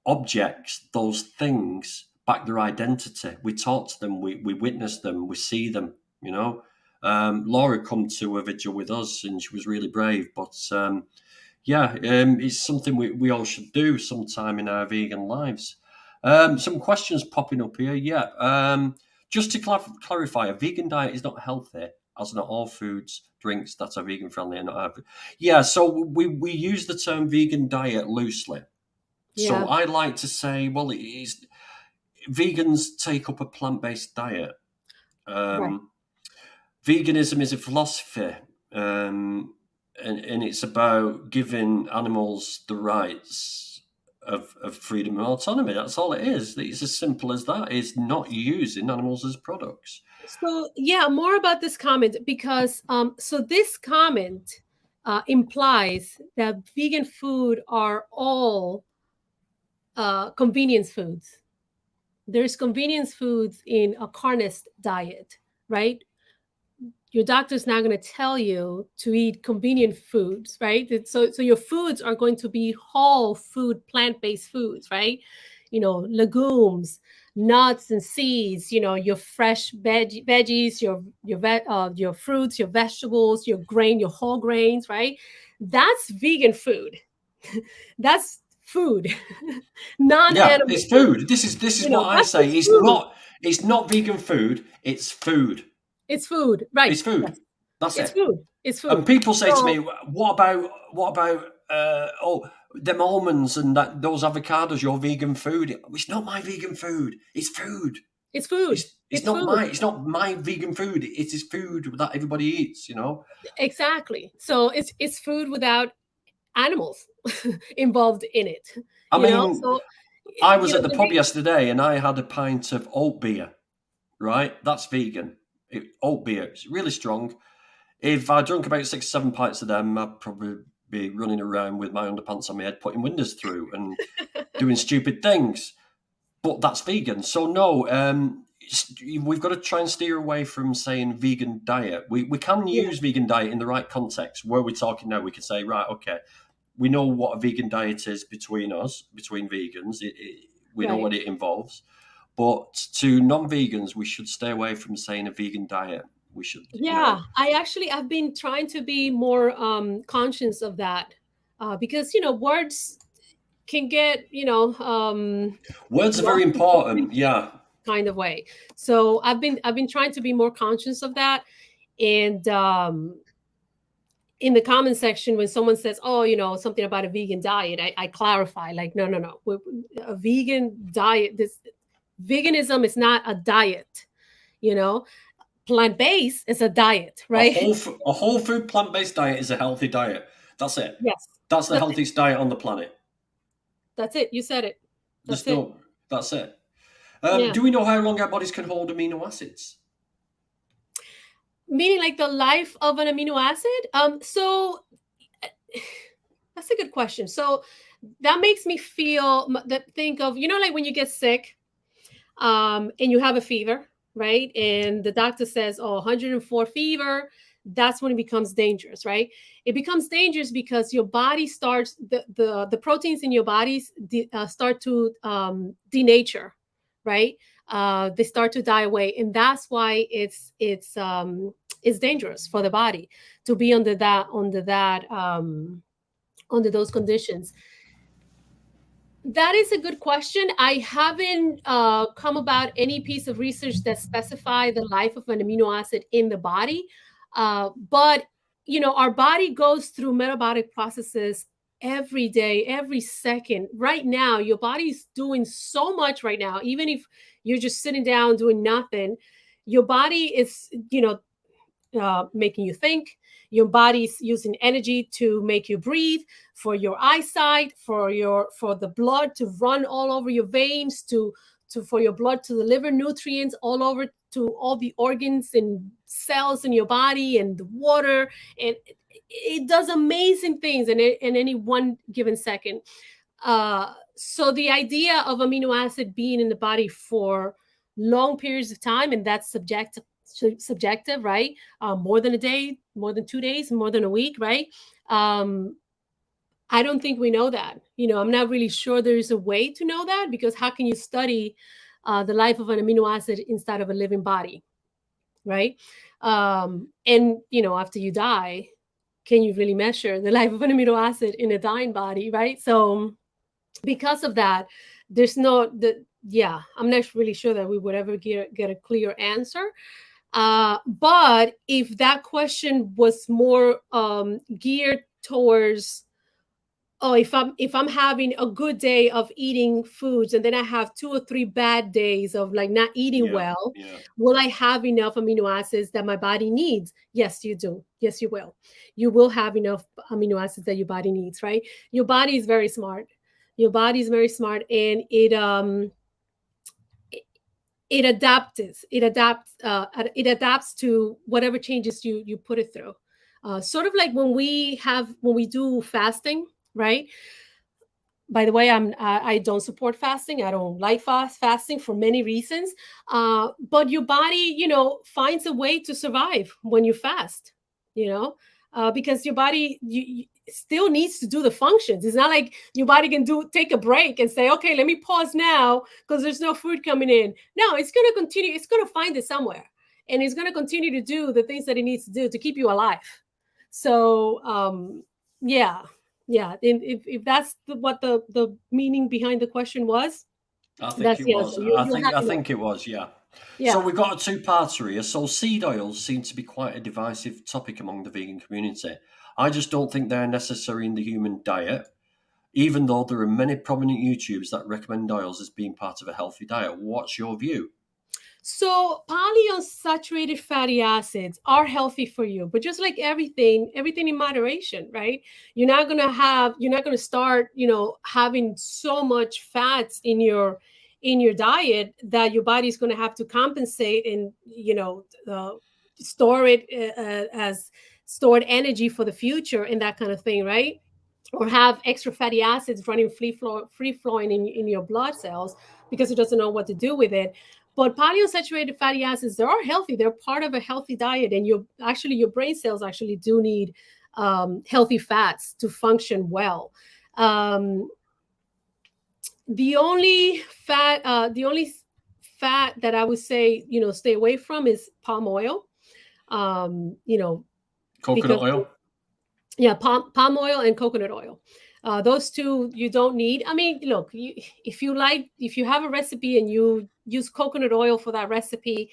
objects, those things, back their identity. We talk to them, we witness them, we see them, you know? Laura come to a vigil with us and she was really brave, but it's something we all should do sometime in our vegan lives. Some questions popping up here. Just to clarify, a vegan diet is not healthy, as not all foods, drinks that are vegan friendly are not healthy. Yeah, so we use the term vegan diet loosely. Yeah. So I like to say, well, it is, vegans take up a plant-based diet. Right. Veganism is a philosophy, and it's about giving animals the rights of freedom and autonomy. That's all it is. It's as simple as that. It's not using animals as products. So yeah, more about this comment, because so this comment implies that vegan food are all convenience foods. There's convenience foods in a carnist diet, right? Your doctor's not going to tell you to eat convenient foods, right? So your foods are going to be whole food, plant-based foods, right? Legumes, nuts and seeds, your fresh veggies, your fruits, your vegetables, your grain, your whole grains, right? That's vegan food. That's food. Non-animal. Yeah, it's food. This is what I say. It's not vegan food. It's food. It's food, right? It's food. Yes. That's it's it. Food. It's food. And people say to me, "What about? them almonds and those avocados, your vegan food. It's not my vegan food. It's food. It's food. It's not food. it's not my vegan food. It is food that everybody eats, Exactly. So it's food without animals involved in it. I mean, So I was at the pub yesterday and I had a pint of oat beer, right? That's vegan. Oat beer. It's really strong. If I drunk about 6 or 7 pints of them, I'd probably be running around with my underpants on my head, putting windows through and doing stupid things. But that's vegan. So no, we've got to try and steer away from saying vegan diet. We can use vegan diet in the right context. Where we're talking now, we can say, right, okay, we know what a vegan diet is between vegans. We know what it involves. But to non-vegans, we should stay away from saying a vegan diet. We should. I've been trying to be more conscious of that because words can get words are very important, kind of way. So I've been trying to be more conscious of that. And in the comment section, when someone says, oh, something about a vegan diet, I clarify, like, no. A vegan diet, veganism is not a diet, plant-based is a diet, right? A whole food plant-based diet is a healthy diet. That's it. Yes. That's the healthiest diet on the planet. That's it. You said it. That's it. Do we know how long our bodies can hold amino acids? Meaning like the life of an amino acid? So that's a good question. So that makes me think of, like when you get sick and you have a fever, right? And the doctor says, 104 fever, that's when it becomes dangerous, right? It becomes dangerous because your body starts, the proteins in your bodies start to denature, right? They start to die away. And that's why it's dangerous for the body to be under those conditions. That is a good question. I haven't come about any piece of research that specify the life of an amino acid in the body. But, our body goes through metabolic processes every day, every second. Right now, your body's doing so much right now. Even if you're just sitting down doing nothing, your body is, making you think. Your body's using energy to make you breathe, for your eyesight, for the blood to run all over your veins, for your blood to deliver nutrients all over to all the organs and cells in your body, and the water, and it does amazing things in any one given second. So the idea of amino acid being in the body for long periods of time, and that's subjective, right? More than a day, more than 2 days, more than a week, right? I don't think we know that. I'm not really sure there's a way to know that, because how can you study the life of an amino acid inside of a living body, right? And after you die, can you really measure the life of an amino acid in a dying body, right? So because of that, I'm not really sure that we would ever get a clear answer. But if that question was more geared towards, if I'm having a good day of eating foods and then I have 2 or 3 bad days of like not eating well, will I have enough amino acids that my body needs? Yes, you do. Yes, you will. You will have enough amino acids that your body needs, right? Your body is very smart. Your body is very smart, and it adapts to whatever changes you put it through. Sort of like when we do fasting, right? By the way, I don't support fasting. I don't like fasting for many reasons. But your body, finds a way to survive when you fast, because your body you still needs to do the functions. It's not like your body can take a break and say, okay, let me pause now because there's no food coming in. No, it's going to continue. It's going to find it somewhere, and it's going to continue to do the things that it needs to do to keep you alive. So, yeah. If that's what the meaning behind the question was, I think it was. I think it was. Yeah. So we've got a two-parter here. So seed oils seem to be quite a divisive topic among the vegan community. I just don't think they're necessary in the human diet. even though there are many prominent YouTubers that recommend oils as being part of a healthy diet. What's your view? So polyunsaturated fatty acids are healthy for you, but just like everything in moderation, right? You're not going to start, having so much fats in your diet that your body's going to have to compensate and, store it as stored energy for the future and that kind of thing, right? Or have extra fatty acids running free flowing in your blood cells because it doesn't know what to do with it. But polyunsaturated fatty acids, they are healthy. They're part of a healthy diet, and your brain cells actually do need healthy fats to function well. The only fat that I would say stay away from is palm oil. Coconut oil. Yeah, palm oil and coconut oil. Those two you don't need. I mean, look, if you have a recipe and you use coconut oil for that recipe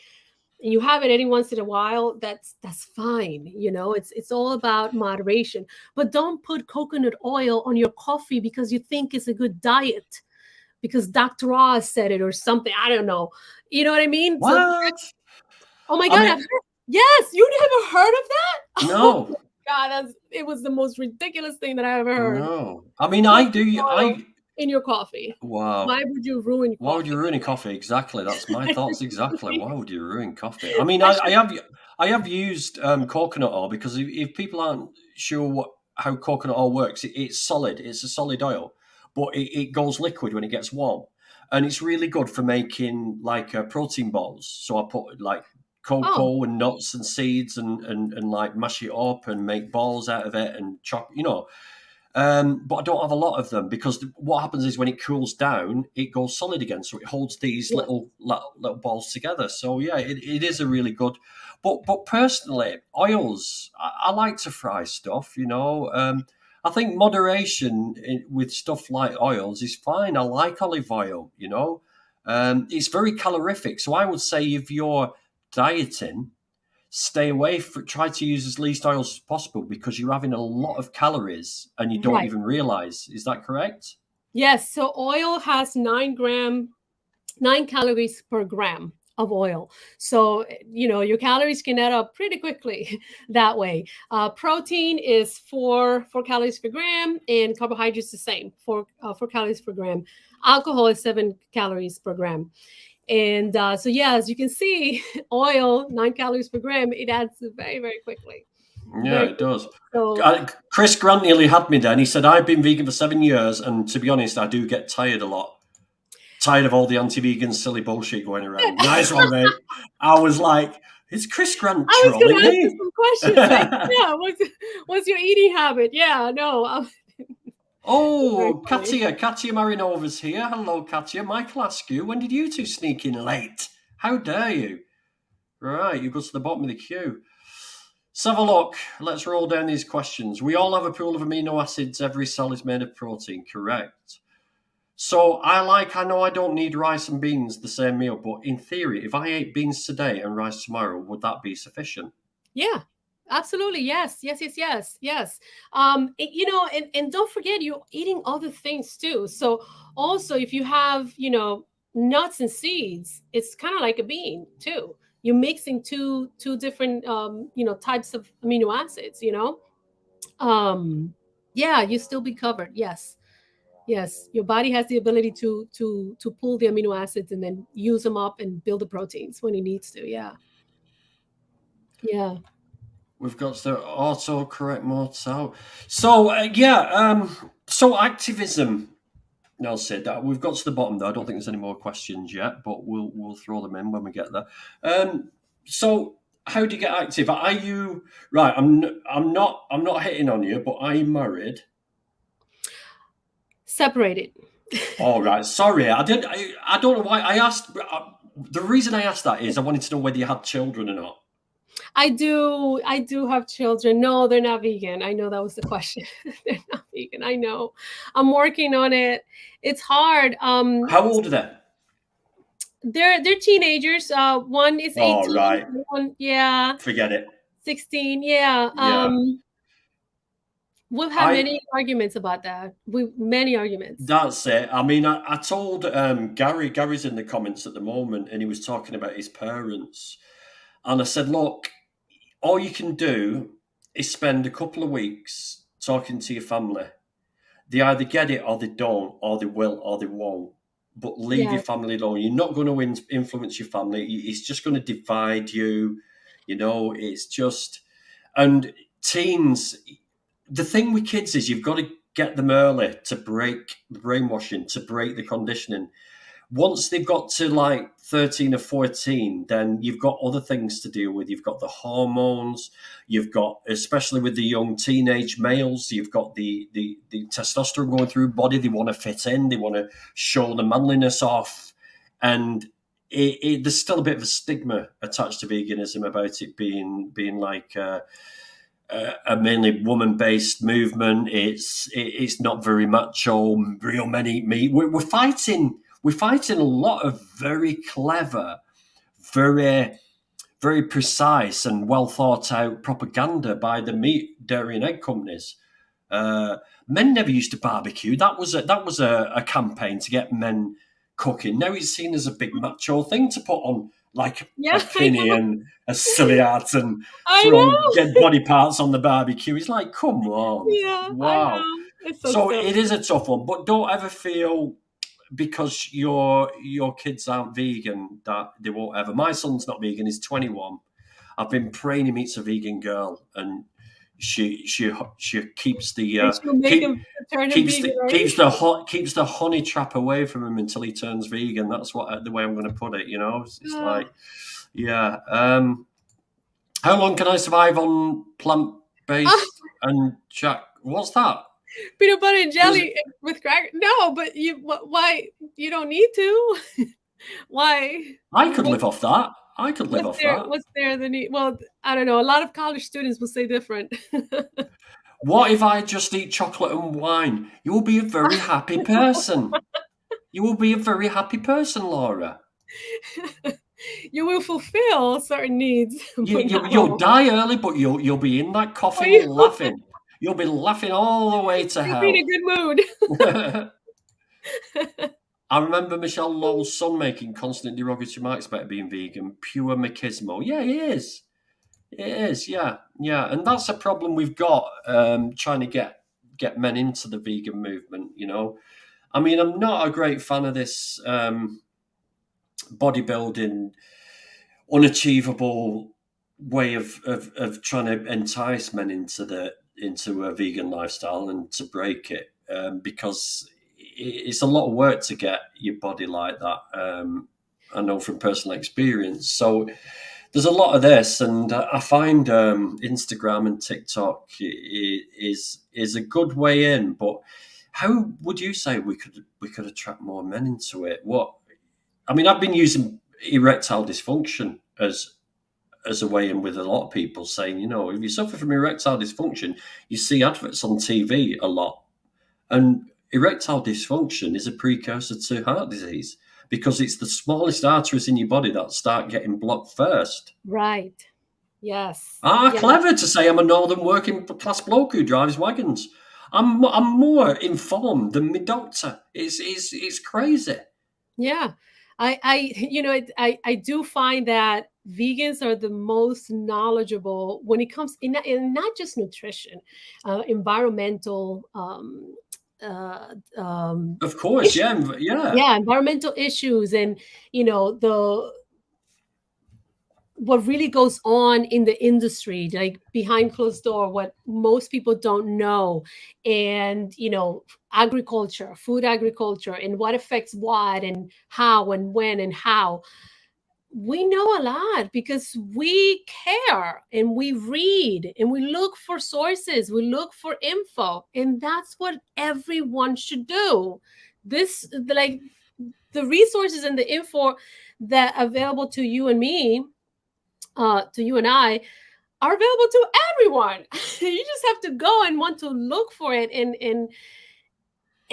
and you have it any once in a while, that's fine. It's all about moderation. But don't put coconut oil on your coffee because you think it's a good diet because Dr. Oz said it or something. I don't know. You know what I mean? What? Oh my God. Yes, you never heard of that? No. Oh God, it was the most ridiculous thing that I ever heard. No. I mean, I in your coffee. Wow. Why would you ruin coffee? Why would you ruin coffee? Exactly. That's my thoughts exactly. Why would you ruin coffee? I mean, I have used coconut oil because if people aren't sure how coconut oil works, it's solid. It's a solid oil, but it goes liquid when it gets warm. And it's really good for making like protein balls. So I put like cocoa and nuts and seeds and like mash it up and make balls out of it and chop, but I don't have a lot of them because what happens is when it cools down, it goes solid again. So it holds these little balls together. So yeah, it is a really good. But personally, oils, I like to fry stuff. I think moderation with stuff like oils is fine. I like olive oil. It's very calorific. So I would say if you're dieting, stay away try to use as least oils as possible because you're having a lot of calories and you don't even realize. Is that correct? Yes. So oil has 9 calories per gram of oil. So, your calories can add up pretty quickly that way. Protein is 4 calories per gram and carbohydrates the same, 4 calories per gram. Alcohol is 7 calories per gram. And so, yeah, as you can see, oil, 9 calories per gram, it adds very, very quickly. Yeah, it does. So, Chris Grant nearly had me then. He said, I've been vegan for 7 years. And to be honest, I do get tired a lot. Tired of all the anti-vegan silly bullshit going around. Nice one, mate. I was like, is Chris Grant trolling me? I was going to ask you some questions. Yeah, what's your eating habit? Yeah, no. Oh, Katia Marinova's here. Hello, Katia. Michael asked you, when did you two sneak in late? How dare you? Right, you go to the bottom of the queue. Let's have a look. Let's roll down these questions. We all have a pool of amino acids. Every cell is made of protein, correct? So I know I don't need rice and beans the same meal, but in theory, if I ate beans today and rice tomorrow, would that be sufficient? Yeah. Absolutely. Yes. And don't forget you're eating other things too. So also if you have, nuts and seeds, it's kind of like a bean too. You're mixing two different, types of amino acids, you still be covered. Yes. Your body has the ability to pull the amino acids and then use them up and build the proteins when it needs to. Yeah. We've got the auto-correct modes out. So, so activism, Nelcy, we've got to the bottom there. I don't think there's any more questions yet, but we'll throw them in when we get there. So, how do you get active? Are you right? I'm not hitting on you, but are you married? Separated. All right. Sorry, I don't know why I asked. The reason I asked that is I wanted to know whether you had children or not. I do have children. No, they're not vegan. I know that was the question. They're not vegan. I know. I'm working on it. It's hard. How old are they? They're teenagers. One is 18. Oh, right. One, yeah. Forget it. 16. Yeah. We've had many arguments about that. Many arguments. That's it. I mean, I told Gary's in the comments at the moment, and he was talking about his parents. And I said, look, all you can do is spend a couple of weeks talking to your family. They either get it or they don't, or they will or they won't. But leave your family alone. You're not going to influence your family. It's just going to divide you. You know, it's just... And teens, the thing with kids is you've got to get them early to break the brainwashing, to break the conditioning. Once they've got to like 13 or 14, then you've got other things to deal with. You've got the hormones. You've got, especially with the young teenage males, you've got the testosterone going through body. They want to fit in. They want to show the manliness off. And there's still a bit of a stigma attached to veganism about it being like a mainly woman-based movement. It's not very macho. Real men eat meat. We're fighting a lot of very clever, very, very precise and well thought out propaganda by the meat, dairy, and egg companies. Men never used to barbecue. That was a campaign to get men cooking. Now it's seen as a big macho thing to put on, like a pinny and a silly hat and throw dead body parts on the barbecue. It's like, come on. Yeah, wow. It's so it is a tough one, but don't ever feel because your kids aren't vegan that they won't ever. My son's not vegan. He's 21. I've been praying he meets a vegan girl, and she keeps the keeps the honey trap away from him until he turns vegan. That's the way I'm going to put it. You know, it's like, yeah. How long can I survive on plant-based and Jack? What's that? Peanut butter and jelly with cracker? No, but why? You don't need to. Why? I could live off that. I could live off that. What's there the need? Well, I don't know. A lot of college students will say different. What if I just eat chocolate and wine? You will be a very happy person. You will be a very happy person, Laura. You will fulfill certain needs. You'll die early, but you'll be in that coffin laughing. You'll be laughing all the way to hell. You'll be in a good mood. I remember Michelle Lowell's son making constant derogatory remarks about being vegan. Pure machismo. Yeah, it is. It is, yeah. And that's a problem we've got, trying to get men into the vegan movement, you know. I mean, I'm not a great fan of this bodybuilding, unachievable way of trying to entice men into a vegan lifestyle and to break it, because it's a lot of work to get your body like that. I know from personal experience. So there's a lot of this, and I find Instagram and TikTok is a good way in. But how would you say we could attract more men into it? I mean, I've been using erectile dysfunction as a way in with a lot of people, saying, you know, if you suffer from erectile dysfunction, you see adverts on TV a lot, and erectile dysfunction is a precursor to heart disease because it's the smallest arteries in your body that start getting blocked first. Right. Yes. Clever to say I'm a northern working class bloke who drives wagons. I'm more informed than my doctor. It's crazy. Yeah. I do find that vegans are the most knowledgeable when it comes in not just nutrition, environmental of course, issues. Yeah, environmental issues, and you know what really goes on in the industry, like behind closed door, what most people don't know, and agriculture, food agriculture, and what affects what, and how, and when, and how. We know a lot because we care, and we read, and we look for sources, we look for info, and that's what everyone should do. The resources and the info that are available to you and me, to you and I, are available to everyone. You just have to go and want to look for it, and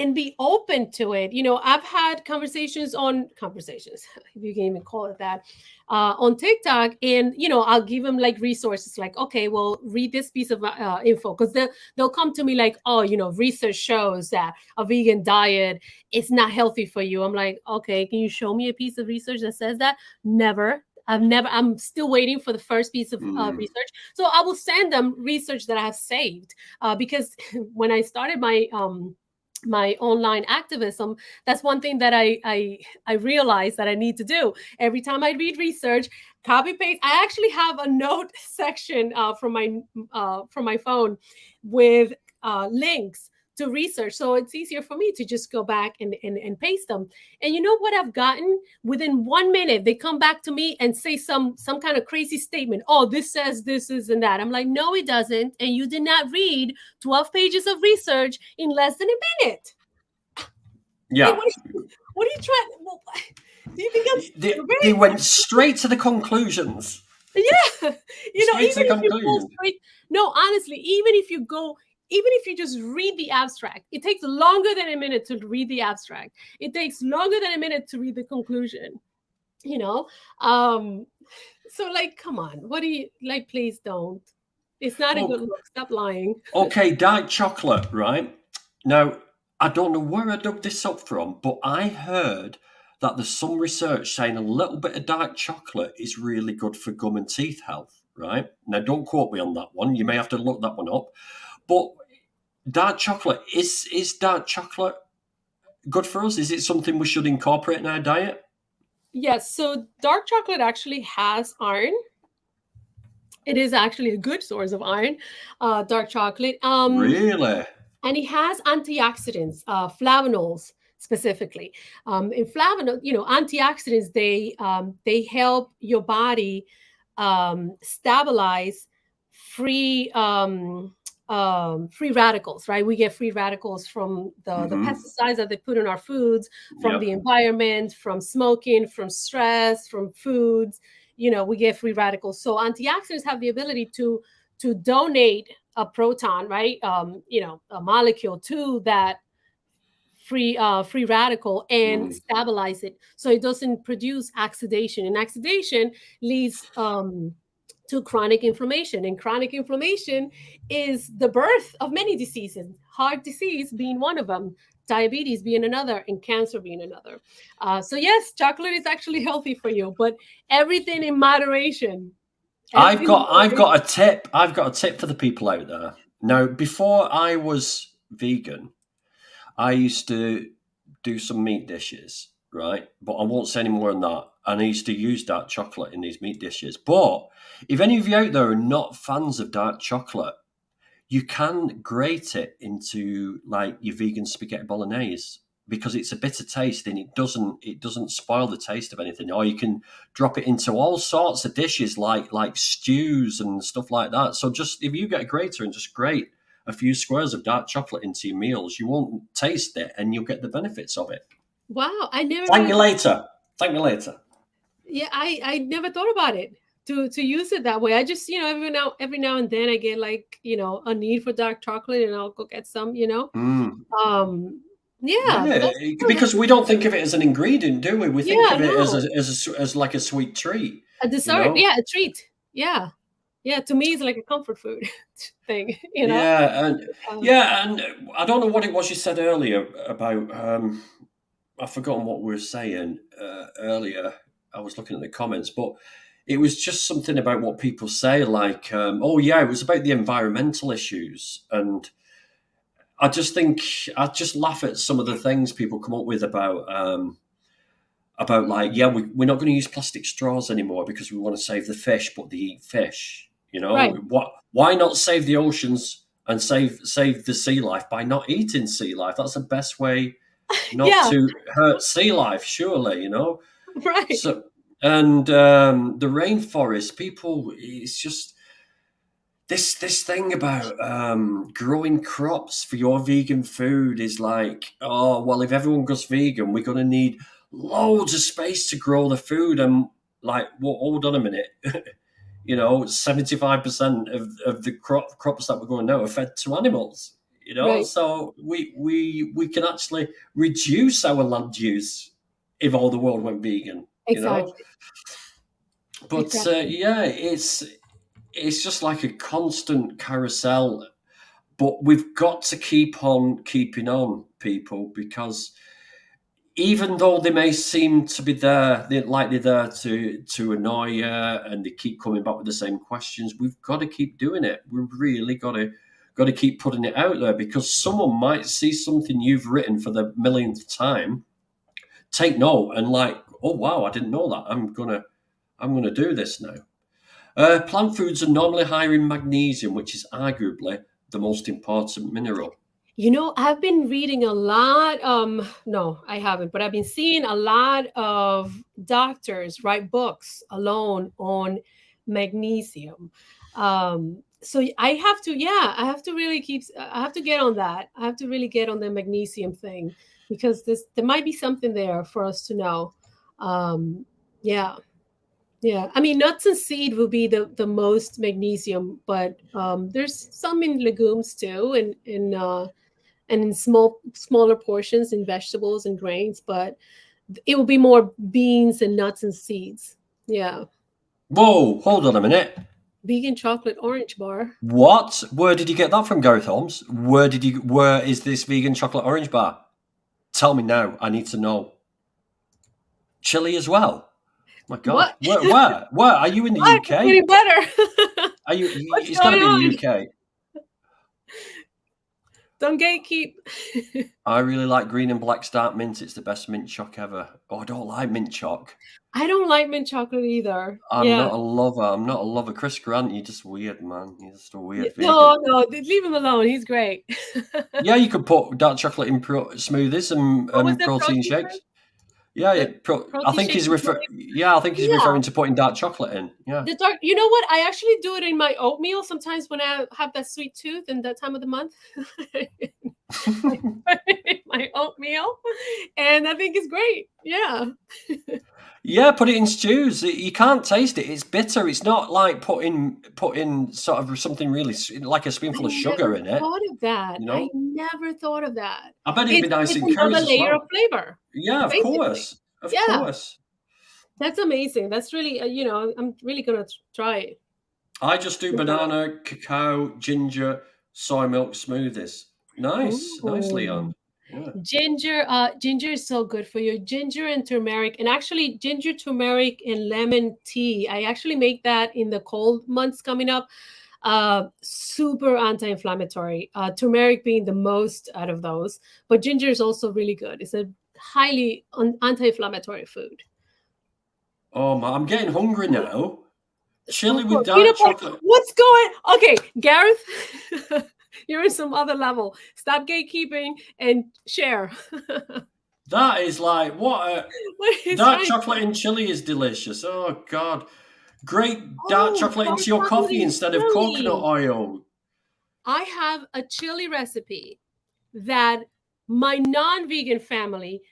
and be open to it. You know, I've had conversations, if you can even call it that, on TikTok, and you know, I'll give them like resources, like, okay, well, read this piece of info, because they'll come to me like, oh, you know, research shows that a vegan diet is not healthy for you. I'm like, okay, can you show me a piece of research that says that? Never. I'm still waiting for the first piece of research. So I will send them research that I have saved, because when I started my my online activism, that's one thing that I realized that I need to do. Every time I read research, copy paste. I actually have a note section from my phone with links to research, so it's easier for me to just go back and paste them. And you know what I've gotten? Within 1 minute, they come back to me and say some kind of crazy statement. Oh, this says this is and that. I'm like, no, it doesn't. And you did not read 12 pages of research in less than a minute. Yeah. Like, what are you trying? Well, do you think I'm they went straight to the conclusions. Yeah, you know, Straight to the even if you go conclusion. straight. No, honestly, even if you just read the abstract, it takes longer than a minute to read the abstract. It takes longer than a minute to read the conclusion. You know, so like, come on, what do you like? Please don't. It's not a good look. Stop lying. Okay, dark chocolate, right? Now, I don't know where I dug this up from, but I heard that there's some research saying a little bit of dark chocolate is really good for gum and teeth health, right? Now, don't quote me on that one. You may have to look that one up. But dark chocolate, is dark chocolate good for us? Is it something we should incorporate in our diet? Yes, so dark chocolate actually has iron. It is actually a good source of iron, dark chocolate. Really? And it has antioxidants, flavonols specifically. And antioxidants, they help your body stabilize free free radicals, right? We get free radicals from the pesticides that they put in our foods, from the environment, from smoking, from stress, from foods. You know, we get free radicals. So antioxidants have the ability to donate a proton, right? A molecule to that free radical and stabilize it, so it doesn't produce oxidation. And oxidation leads to chronic inflammation, and chronic inflammation is the birth of many diseases. Heart disease being one of them, diabetes being another, and cancer being another. So yes, chocolate is actually healthy for you, but everything in moderation. I've got a tip. I've got a tip for the people out there. Now, before I was vegan, I used to do some meat dishes, right? But I won't say any more than that. And I used to use dark chocolate in these meat dishes. But if any of you out there are not fans of dark chocolate, you can grate it into like your vegan spaghetti bolognese, because it's a bitter taste and it doesn't spoil the taste of anything. Or you can drop it into all sorts of dishes like stews and stuff like that. So just if you get a grater and just grate a few squares of dark chocolate into your meals, you won't taste it and you'll get the benefits of it. Wow, I never. Thank me later. Yeah, I never thought about it to use it that way. I just, every now and then I get like, a need for dark chocolate, and I'll go get some, Yeah, because we don't think of it as an ingredient, do we? We think of it as like a sweet treat, a dessert. Yeah, a treat. Yeah. To me, it's like a comfort food thing. Yeah, and I don't know what it was you said earlier about. I've forgotten what we were saying earlier. I was looking at the comments, but it was just something about what people say, like, it was about the environmental issues. And I just laugh at some of the things people come up with about like, we're not going to use plastic straws anymore because we want to save the fish, but they eat fish. Right. Why not save the oceans and save the sea life by not eating sea life? That's the best way not to hurt sea life, surely, Right. So, and the rainforest, people, it's just this thing about growing crops for your vegan food is like, oh, well, if everyone goes vegan, we're going to need loads of space to grow the food. And like, well, hold on a minute. 75% of the crops that we're growing now are fed to animals. You know, Right. so we can actually reduce our land use if all the world went vegan. You know, Exactly. but Exactly. yeah, it's just like a constant carousel. But we've got to keep on keeping on, people, because even though they may seem to be there, like they're there to annoy you, and they keep coming back with the same questions, we've got to keep doing it. We've really got to keep putting it out there, because someone might see something you've written for the millionth time, take note, and like, oh wow, I didn't know that. I'm gonna do this now. Plant foods are normally higher in magnesium, which is arguably the most important mineral. You know, I've been reading a lot. No, I haven't, but I've been seeing a lot of doctors write books alone on magnesium. So I have to, yeah, I have to really I have to get on that. I have to really get on the magnesium thing, because there might be something there for us to know. Yeah. Yeah, I mean, nuts and seed will be the most magnesium, but there's some in legumes too, and in smaller portions in vegetables and grains, but it will be more beans and nuts and seeds. Yeah. Whoa, hold on a minute. Vegan chocolate orange bar. What? Where did you get that from, Gareth Holmes? Where is this vegan chocolate orange bar? Tell me now. I need to know. Chili as well. My God. What? Where? Are you in the What? UK? Getting better. Are you? What's It's got to going be on? the UK. Don't gatekeep. I really like green and black start mint. It's the best mint choc ever. Oh, I don't like mint choc. I don't like mint chocolate either. I'm Yeah. not a lover. I'm not a lover. Chris Grant, you're just weird, man. You're just a weird No, vegan. no, leave him alone. He's great. Yeah, you could put dark chocolate in smoothies What was and that protein protein shakes. shake? Yeah, The I protein think shake he's with milk? Yeah, I think he's Yeah. referring to putting dark chocolate in. Yeah. The dark, you know what? I actually do it in my oatmeal sometimes when I have that sweet tooth in that time of the month. My oatmeal, and I think it's great. Yeah. Yeah, put it in stews. You can't taste it. It's bitter. It's not like putting sort of something really like a I spoonful of sugar never in it. thought of that. You I know, never thought of that. I bet it'd be nice It's in curries another as layer of well. flavor, Yeah, of basically. course, of Yeah, course. that's amazing. That's really, I'm really gonna try it. I just do banana, cacao, ginger, soy milk smoothies. Nice, nice, Leon. Ooh. Yeah. Ginger is so good for you. Ginger and turmeric, and actually ginger, turmeric, and lemon tea. I actually make that in the cold months coming up. Super anti-inflammatory. Turmeric being the most out of those, but ginger is also really good. It's a highly anti-inflammatory food. Oh man, I'm getting hungry now. Chili with dark Peanut butter. chocolate. What's going? Okay, Gareth, you're in some other level. Stop gatekeeping and share. That is like what? Dark chocolate in chili is delicious. Oh God. Great dark chocolate Dark into your chocolate coffee in instead of coconut chili. oil. I have a chili recipe that my non-vegan family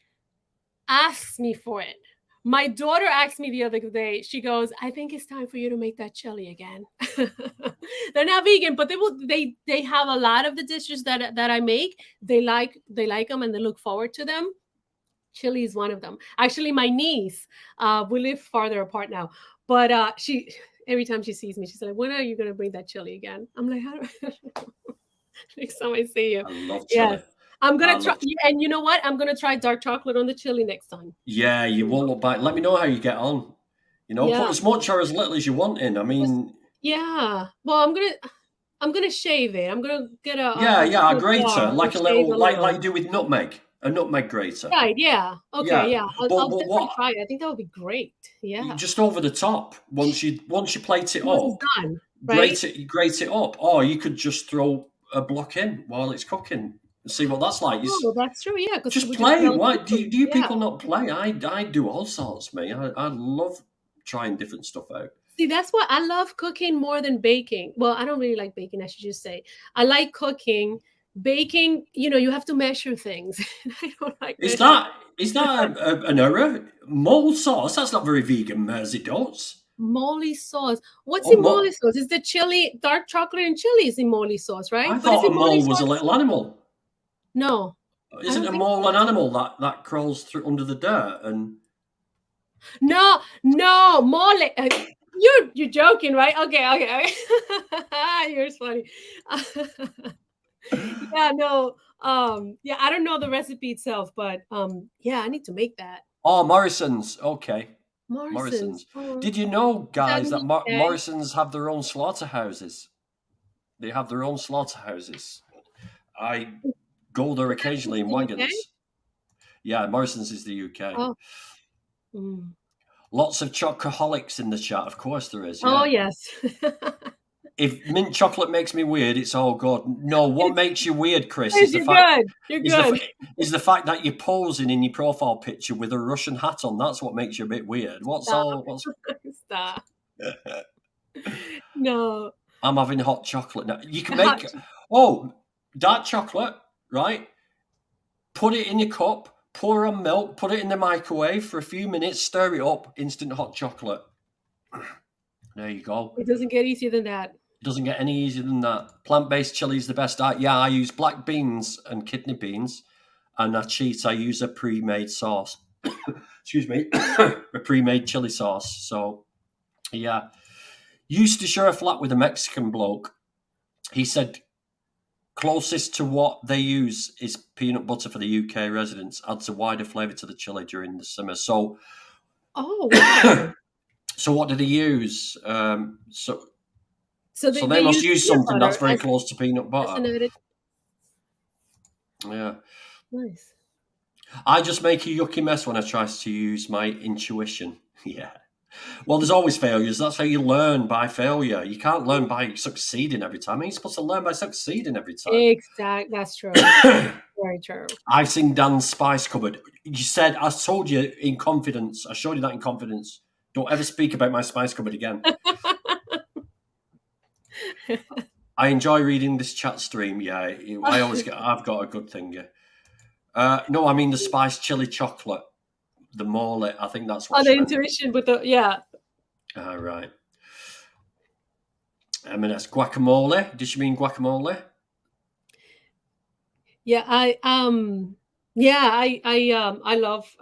asks me for it. My daughter asked me the other day, she goes, I think it's time for you to make that chili again. They're not vegan, but they have a lot of the dishes that I make. They like them and they look forward to them. Chili is one of them. Actually, my niece, we live farther apart now, but she every time she sees me, she's like, when are you going to bring that chili again? I'm like, how do next time I see you. I love chili. Yes. I'm going to try. And you know what? I'm going to try dark chocolate on the chili next time. Yeah, you won't look back. Let me know how you get on. Put as much or as little as you want in. I mean, yeah. Well, I'm gonna shave it. I'm gonna get a a grater, like a little, like you do with nutmeg, a nutmeg grater. Right. Yeah. Okay. Yeah. I'll definitely what? try it. I think that would be great. Yeah. Just over the top. Once you plate it Once up, it's done, right? grate it up, or you could just throw a block in while it's cooking and see what that's like. Oh, that's true. Yeah. Just play. Why do you people not play? I do all sorts, mate. I love trying different stuff out. See, that's why I love cooking more than baking. Well, I don't really like baking, I should just say. I like cooking. Baking, you have to measure things. I don't like Is that an error? Mole sauce? That's not very vegan, Mersey dots. Moly sauce. What's in moly sauce? Is the chili, dark chocolate and chili is in moly sauce, right? I But is thought it a moly mole was a sauce? little animal. No. Isn't a mole an animal that crawls through under the dirt? And No, mole. You're joking, right? Okay. You're funny. Yeah, no. Yeah, I don't know the recipe itself, but yeah, I need to make that. oh, Morrison's. Okay. Morrison's. Did you know, guys, that UK? Morrison's have their own slaughterhouses? They have their own slaughterhouses. I go there occasionally in wagons. Yeah, Morrison's is the UK. Oh. Lots of chocoholics in the chat. Of course there is. Yeah. Oh, yes. If mint chocolate makes me weird, it's all good. No, what makes you weird, Chris, is the fact that you're posing in your profile picture with a Russian hat on. That's what makes you a bit weird. Stop. No. I'm having hot chocolate now. You can make dark chocolate, right? Put it in your cup, pour on milk, put it in the microwave for a few minutes, stir it up, instant hot chocolate. There you go. It doesn't get easier than that. It doesn't get any easier than that. Plant-based chili is the best. I use black beans and kidney beans, and I cheat. I use a pre-made sauce. Excuse me, a pre-made chili sauce. So, yeah. Used to share a flat with a Mexican bloke. He said closest to what they use is peanut butter for the UK residents. Adds a wider flavour to the chili during the summer. So, wow. So what did he use? So they must use something that's very close to peanut butter. Yeah. Nice. I just make a yucky mess when I try to use my intuition. Yeah. Well, there's always failures. That's how you learn, by failure. You can't learn by succeeding every time. You're supposed to learn by succeeding every time. Exactly. That's true. Very true. I've seen Dan's spice cupboard. You said, I told you in confidence. I showed you that in confidence. Don't ever speak about my spice cupboard again. I enjoy reading this chat stream. Yeah, I've got a good thing. Yeah. No, I mean the spice chili chocolate, the mole. I think that's what. The intuition with the right. I mean that's guacamole. Did you mean guacamole? Yeah, I love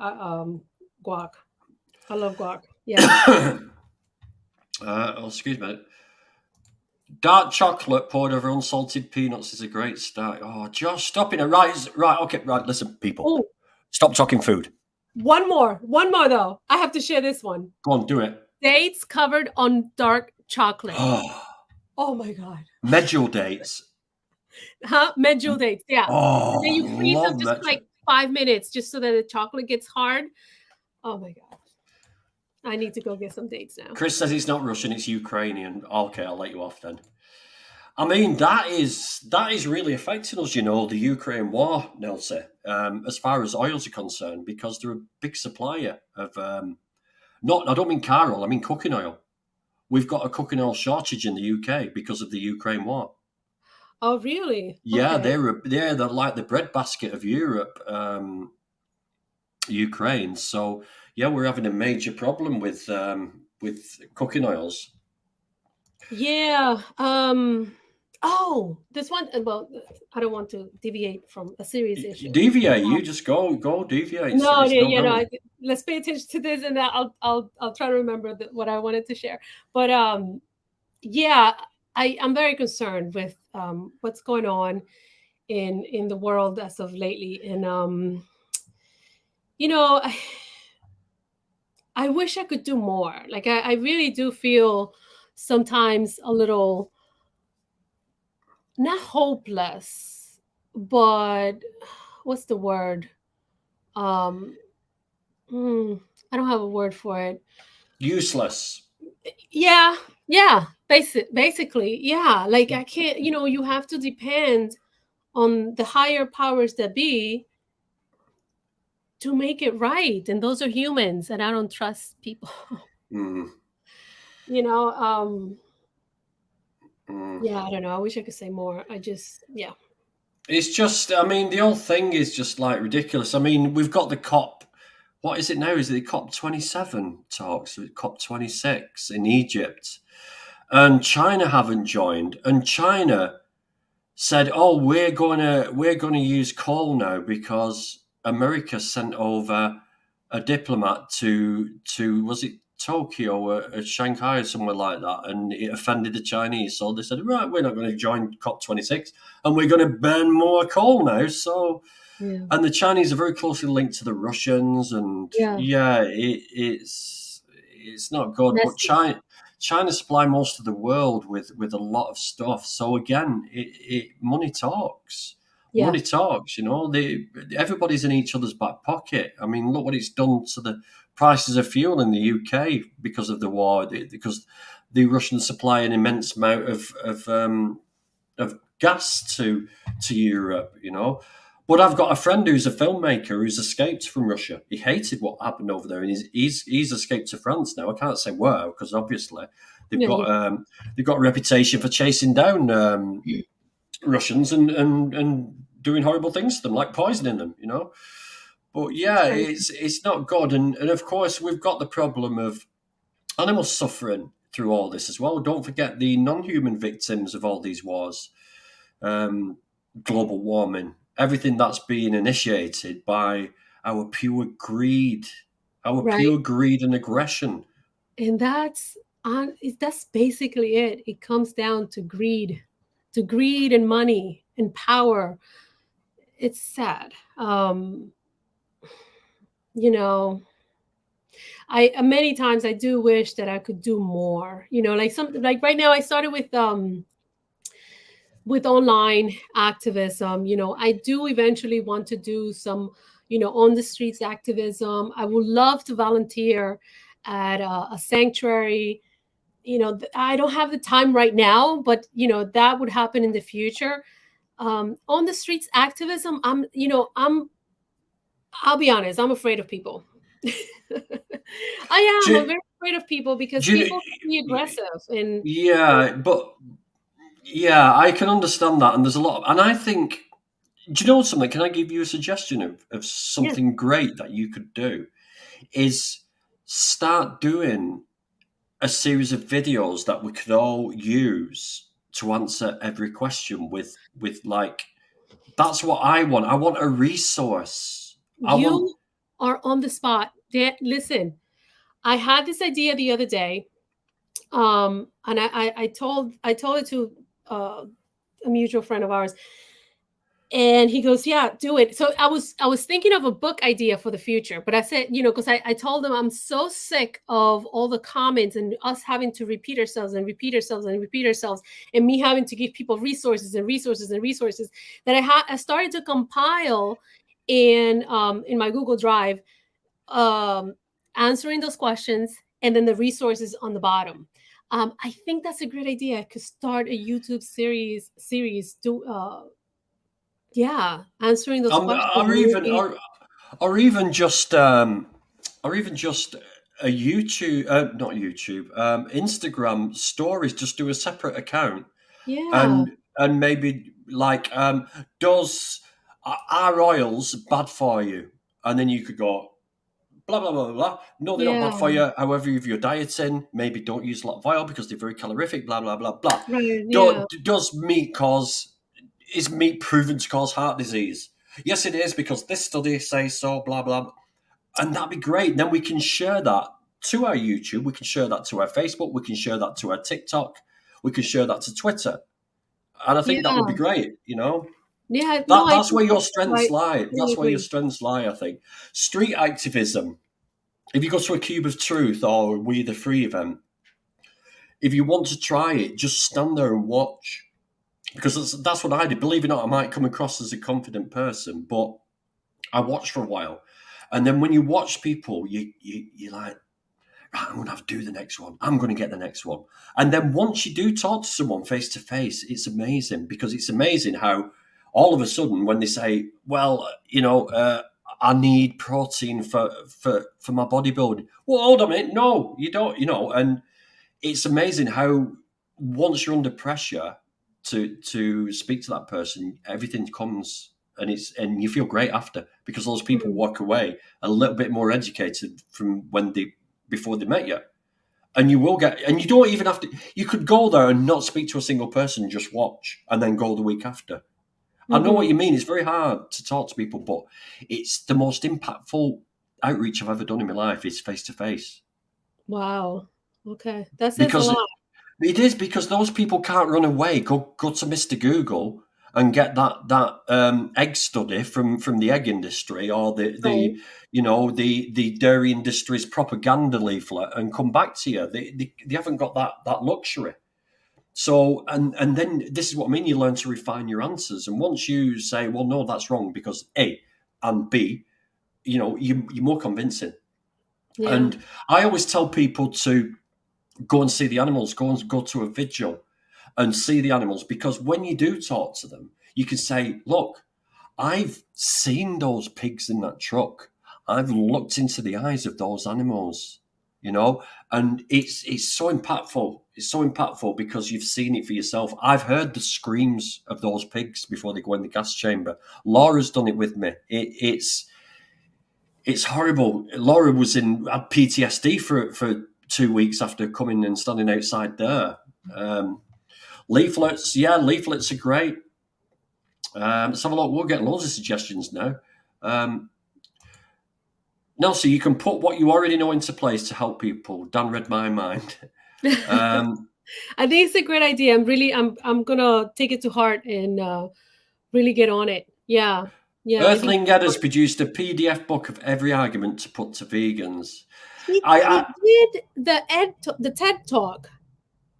guac. I love guac. Yeah. Excuse me. Dark chocolate poured over unsalted peanuts is a great start. Oh, Josh, stop it. Right. Okay. Right. Listen, people. Ooh. Stop talking food. One more though. I have to share this one. Go on, do it. Dates covered on dark chocolate. Oh my God. Medjool dates. Medjool dates. Yeah. Oh, and then you freeze them just like 5 minutes just so that the chocolate gets hard. Oh my God. I need to go get some dates now. Chris says it's not Russian, it's Ukrainian. Okay, I'll let you off then. I mean, that is really affecting us, the Ukraine war, Nelcy, as far as oils are concerned, because they're a big supplier of, I don't mean car oil, I mean cooking oil. We've got a cooking oil shortage in the UK because of the Ukraine war. Oh, really? Yeah, okay. they're like the breadbasket of Europe, Ukraine. So, yeah, we're having a major problem with cooking oils. Yeah. This one. Well, I don't want to deviate from a serious issue. Deviate. You just go deviate. No, let's pay attention to this, and I'll try to remember what I wanted to share. But yeah, I'm very concerned with what's going on in the world as of lately, and I wish I could do more. Like I really do feel sometimes a little not hopeless, but what's the word? I don't have a word for it. Useless. Yeah. Basically, yeah. Like I can't, you have to depend on the higher powers that be to make it right, and those are humans, and I don't trust people. Yeah, I don't know. I wish I could say more. It's just, I mean, the whole thing is just like ridiculous. I mean, we've got the COP what is it now? Is it COP27 talks? COP26 in Egypt, and China haven't joined. And China said, "Oh, we're gonna use coal now because America sent over a diplomat to was it Tokyo or Shanghai or somewhere like that, and it offended the Chinese. So they said, right, we're not going to join COP26, and we're going to burn more coal now." So, Yeah. and the Chinese are very closely linked to the Russians, and Yeah. yeah, it's not good. But Messy. China supply most of the world with a lot of stuff. So again, money talks. Yeah. Money talks. Everybody's in each other's back pocket. I mean, look what it's done to the prices of fuel in the UK because of the war. Because the Russians supply an immense amount of gas to Europe. But I've got a friend who's a filmmaker who's escaped from Russia. He hated what happened over there, and he's escaped to France now. I can't say where because obviously they've Yeah. got a reputation for chasing down Russians and doing horrible things to them, like poisoning them. But yeah, it's not good, and of course we've got the problem of animals suffering through all this as well. Don't forget the non-human victims of all these wars. Global warming, everything that's being initiated by our pure greed, pure greed and aggression. And that's basically it. It comes down to greed and money and power. It's sad. I many times I do wish that I could do more. Like right now I started with online activism. I do eventually want to do some on the streets activism. I would love to volunteer at a sanctuary. I don't have the time right now, but that would happen in the future. On the streets activism, I'll be honest, I'm afraid of people. I'm very afraid of people because people can be aggressive. And yeah, I can understand that, and there's a lot and I think, do you know something? Can I give you a suggestion of something great that you could do? Is start doing a series of videos that we could all use to answer every question with like, that's what I want. I want a resource. You are on the spot. Listen, I had this idea the other day, and I told it to a mutual friend of ours, and he goes, "Yeah, do it." So I was thinking of a book idea for the future, but I said, because I told him I'm so sick of all the comments and us having to repeat ourselves and repeat ourselves and repeat ourselves, and me having to give people resources and resources and resources, that I started to compile in my Google Drive, answering those questions, and then the resources on the bottom. I think that's a great idea. I could start a YouTube series answering those questions. Or even just a YouTube, not YouTube, Instagram stories. Just do a separate account, and maybe like, are oils bad for you? And then you could go, blah blah blah blah. No, they're not bad for you. However, if you're dieting, maybe don't use a lot of oil because they're very calorific. Blah blah blah blah. Is meat proven to cause heart disease? Yes, it is, because this study says so, blah, blah. And that'd be great. Then we can share that to our YouTube. We can share that to our Facebook. We can share that to our TikTok. We can share that to Twitter. And I think that would be great, Yeah. That's where your strengths lie. That's where your strengths lie, I think. Street activism. If you go to a Cube of Truth or We the Free event, if you want to try it, just stand there and watch. Because that's what I did. Believe it or not, I might come across as a confident person, but I watched for a while. And then when you watch people, you're like, right, I'm going to have to do the next one. I'm going to get the next one. And then once you do talk to someone face to face, it's amazing, because it's amazing how all of a sudden when they say, well, I need protein for my bodybuilding. Well, hold on a minute. No, you don't, and it's amazing how once you're under pressure to speak to that person, everything comes and you feel great after, because those people walk away a little bit more educated from before they met you. And you will get, and you don't even have to, you could go there and not speak to a single person, just watch, and then go the week after. I know what you mean. It's very hard to talk to people, but it's the most impactful outreach I've ever done in my life is face to face. Wow. Okay. That says a lot. It is, because those people can't run away. Go to Mr. Google and get that egg study from the egg industry, or the dairy industry's propaganda leaflet, and come back to you. They haven't got that luxury. So and then this is what I mean. You learn to refine your answers, and once you say, "Well, no, that's wrong because A and B," you're more convincing. Yeah. And I always tell people to go and see the animals, go to a vigil and see the animals, because when you do talk to them, you can say, look, I've seen those pigs in that truck. I've looked into the eyes of those animals, and it's so impactful. It's so impactful because you've seen it for yourself. I've heard the screams of those pigs before they go in the gas chamber. Laura's done it with me. It's horrible. Laura had PTSD for 2 weeks after coming and standing outside there. Leaflets are great. Let's have a look. We'll get loads of suggestions now. Nelcy, you can put what you already know into place to help people. Dan read my mind. I think it's a great idea. I'm gonna take it to heart and really get on it. Yeah. Earthling Ed has produced a PDF book of every argument to put to vegans. He did the TED Talk,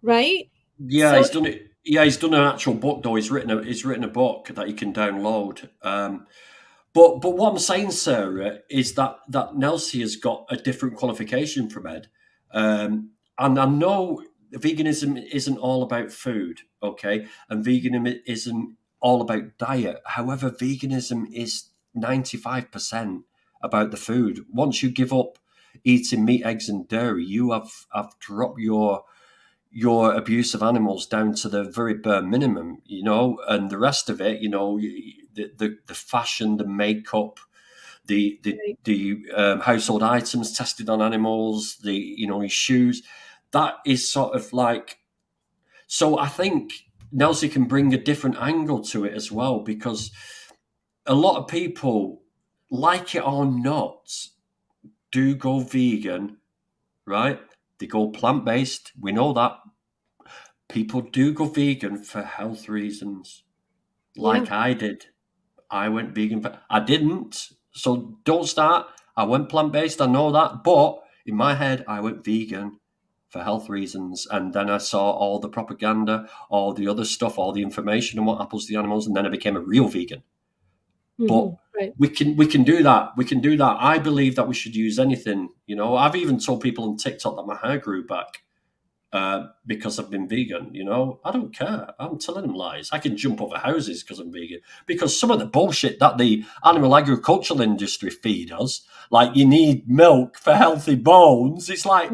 right? Yeah, so he's done it. Yeah, he's done an actual book though. He's written a book that you can download. But what I'm saying, Sarah, is that Nelcy has got a different qualification from Ed, and I know veganism isn't all about food, okay, and veganism isn't all about diet. However, veganism is 95% about the food. Once you give up eating meat, eggs, and dairy, you have dropped your abuse of animals down to the very bare minimum, and the rest of it, the fashion, the makeup, the household items tested on animals, your shoes, that is sort of like. So I think Nelcy can bring a different angle to it as well, because a lot of people, like it or not, do go vegan, right? They go plant-based. We know that. People do go vegan for health reasons, like I did. I went vegan. I didn't, so don't start. I went plant-based, I know that. But in my head, I went vegan for health reasons. And then I saw all the propaganda, all the other stuff, all the information on what happens to the animals. And then I became a real vegan. But we can do that. We can do that. I believe that we should use anything. I've even told people on TikTok that my hair grew back because I've been vegan. I don't care. I'm telling them lies. I can jump over houses because I'm vegan. Because some of the bullshit that the animal agricultural industry feed us, like you need milk for healthy bones, it's like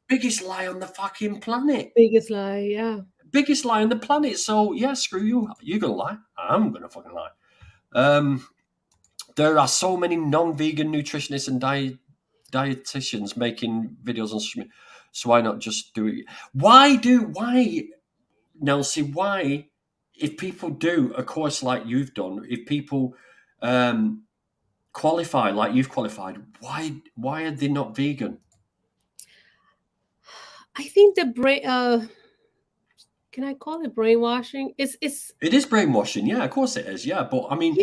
biggest lie on the fucking planet. Biggest lie, yeah. Biggest lie on the planet. So yeah, screw you. You're gonna lie. I'm gonna fucking lie. There are so many non-vegan nutritionists and dietitians making videos on social media. So why not just do it? Why, Nelcy, if people do a course like you've done, if people qualify like you've qualified, why are they not vegan? I think the brain, can I call it brainwashing? It is brainwashing. Yeah, of course it is. Yeah. But I mean,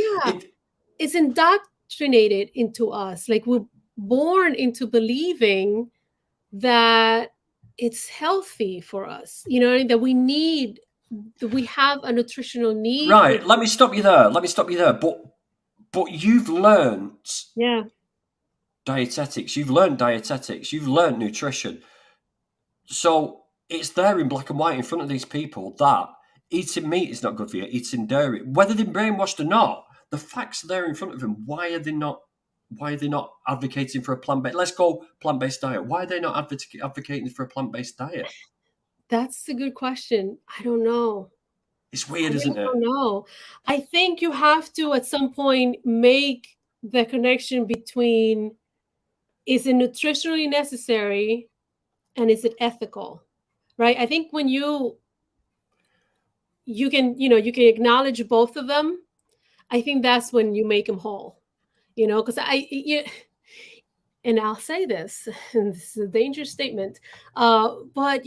it's indoctrinated into us. Like we're born into believing that it's healthy for us, that we have a nutritional need. Right. Let me stop you there. But you've learned dietetics. You've learned nutrition. So it's there in black and white in front of these people that eating meat is not good for you, eating dairy. Whether they're brainwashed or not, the facts are there in front of them. Why are they not advocating for a plant-based? Let's go plant-based diet. Why are they not advocating for a plant-based diet? That's a good question. I don't know. It's I weird, really isn't it? don't know. I think you have to at some point make the connection between, is it nutritionally necessary and is it ethical, right? I think when you can, you can acknowledge both of them, I think that's when you make them whole, because and I'll say this, and this is a dangerous statement, but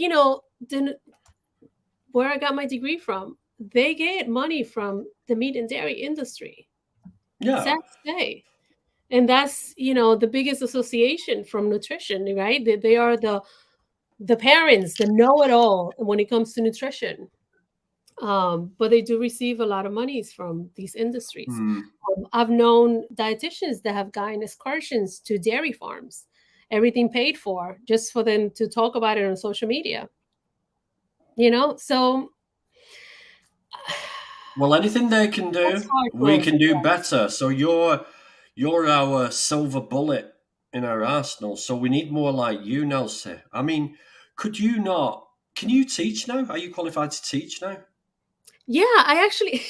where I got my degree from, they get money from the meat and dairy industry. Yeah. Sad to say. And that's, the biggest association from nutrition, right? They are the parents, the know-it-all when it comes to nutrition. But they do receive a lot of monies from these industries. I've known dietitians that have gotten excursions to dairy farms, everything paid for, just for them to talk about it on social media. So Well, anything they can that's do, hard to we answer. can do better. So you're our silver bullet in our arsenal. So we need more like you, Nelcy. I mean, could you not? Can you teach now? Are you qualified to teach now? Yeah, I actually,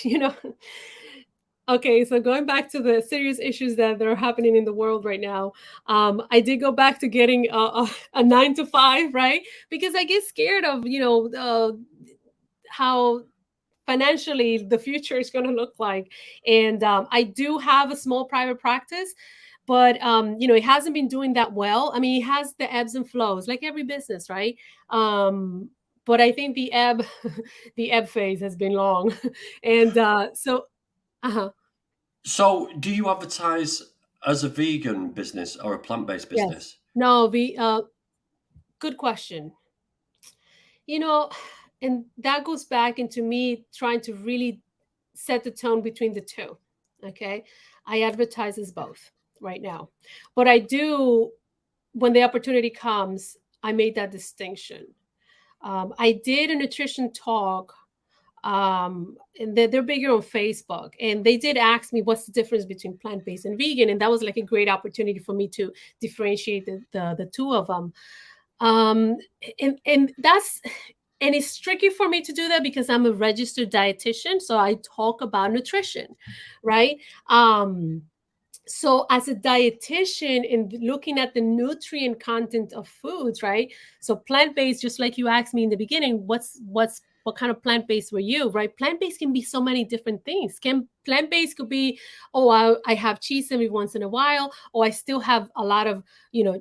okay, so going back to the serious issues that are happening in the world right now, I did go back to getting a 9 to 5, right? Because I get scared of, how financially the future is going to look like. And I do have a small private practice, but it hasn't been doing that well. I mean, it has the ebbs and flows like every business, right? But I think the ebb the ebb phase has been long. And uh-huh. So do you advertise as a vegan business or a plant-based Yes. business? No, good question. You know, and that goes back into me trying to really set the tone between the two. Okay. I advertise as both right now. But I do, when the opportunity comes, I made that distinction. I did a nutrition talk, and they're bigger on Facebook, and they did ask me what's the difference between plant-based and vegan, and that was like a great opportunity for me to differentiate the two of them. um and that's, and it's tricky for me to do that because I'm a registered dietitian, so I talk about nutrition, right? So as a dietitian and looking at the nutrient content of foods, right? So plant-based, just like you asked me in the beginning, what kind of plant-based were you, right? Plant-based can be so many different things. Plant-based could be, oh, I have cheese every once in a while, or I still have a lot of,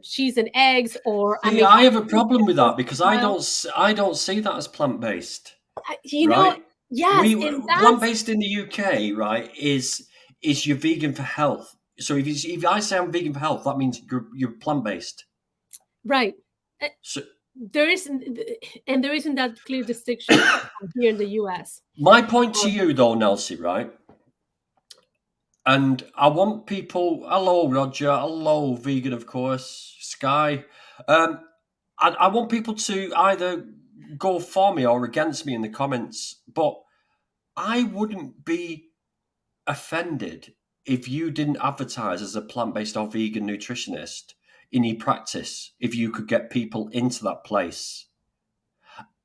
cheese and eggs, or I See, make I have a cheese problem every with once that in because a while. I don't see that as plant-based, I- you know, right? yes, We and that's plant-based in the UK, right, is you're vegan for health. So if I say I'm vegan for health, that means you're plant-based. right. Uh, So There isn't, and there isn't that clear distinction here in the US. my point to Um, you though, Nelcy, right? And I want people. Hello, Roger. Hello, vegan, of course. Sky. Um, I want people to either go for me or against me in the comments, but I wouldn't be offended if you didn't advertise as a plant-based or vegan nutritionist in your practice. If you could get people into that place,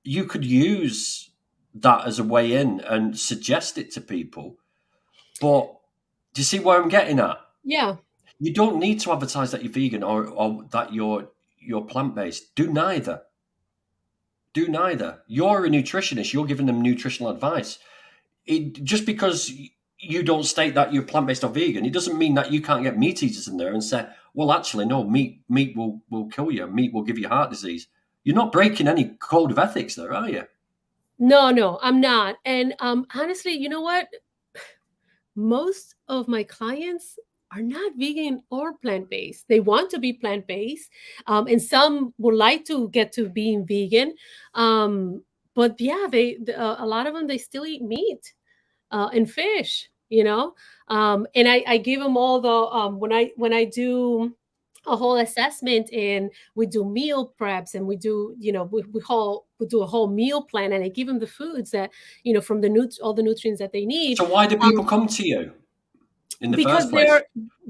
you could use that as a way in and suggest it to people. But do you see where I'm getting at? yeah. You don't need to advertise that you're vegan or that you're plant-based. Do neither. Do neither. You're a nutritionist. You're giving them nutritional advice. Just because you don't state that you're plant-based or vegan, it doesn't mean that you can't get meat eaters in there and say, well, actually, no, meat will kill you. Meat will give you heart disease. You're not breaking any code of ethics there, are you? No, I'm not. And honestly, you know what? Most of my clients are not vegan or plant-based. They want to be plant-based, and some would like to get to being vegan. But yeah, a lot of them, they still eat meat and fish. And I give them all the, when I do a whole assessment, and we do meal preps, and we do, we do a whole meal plan, and I give them the foods that, from all the nutrients that they need. So why do people um, come to you in the because first place?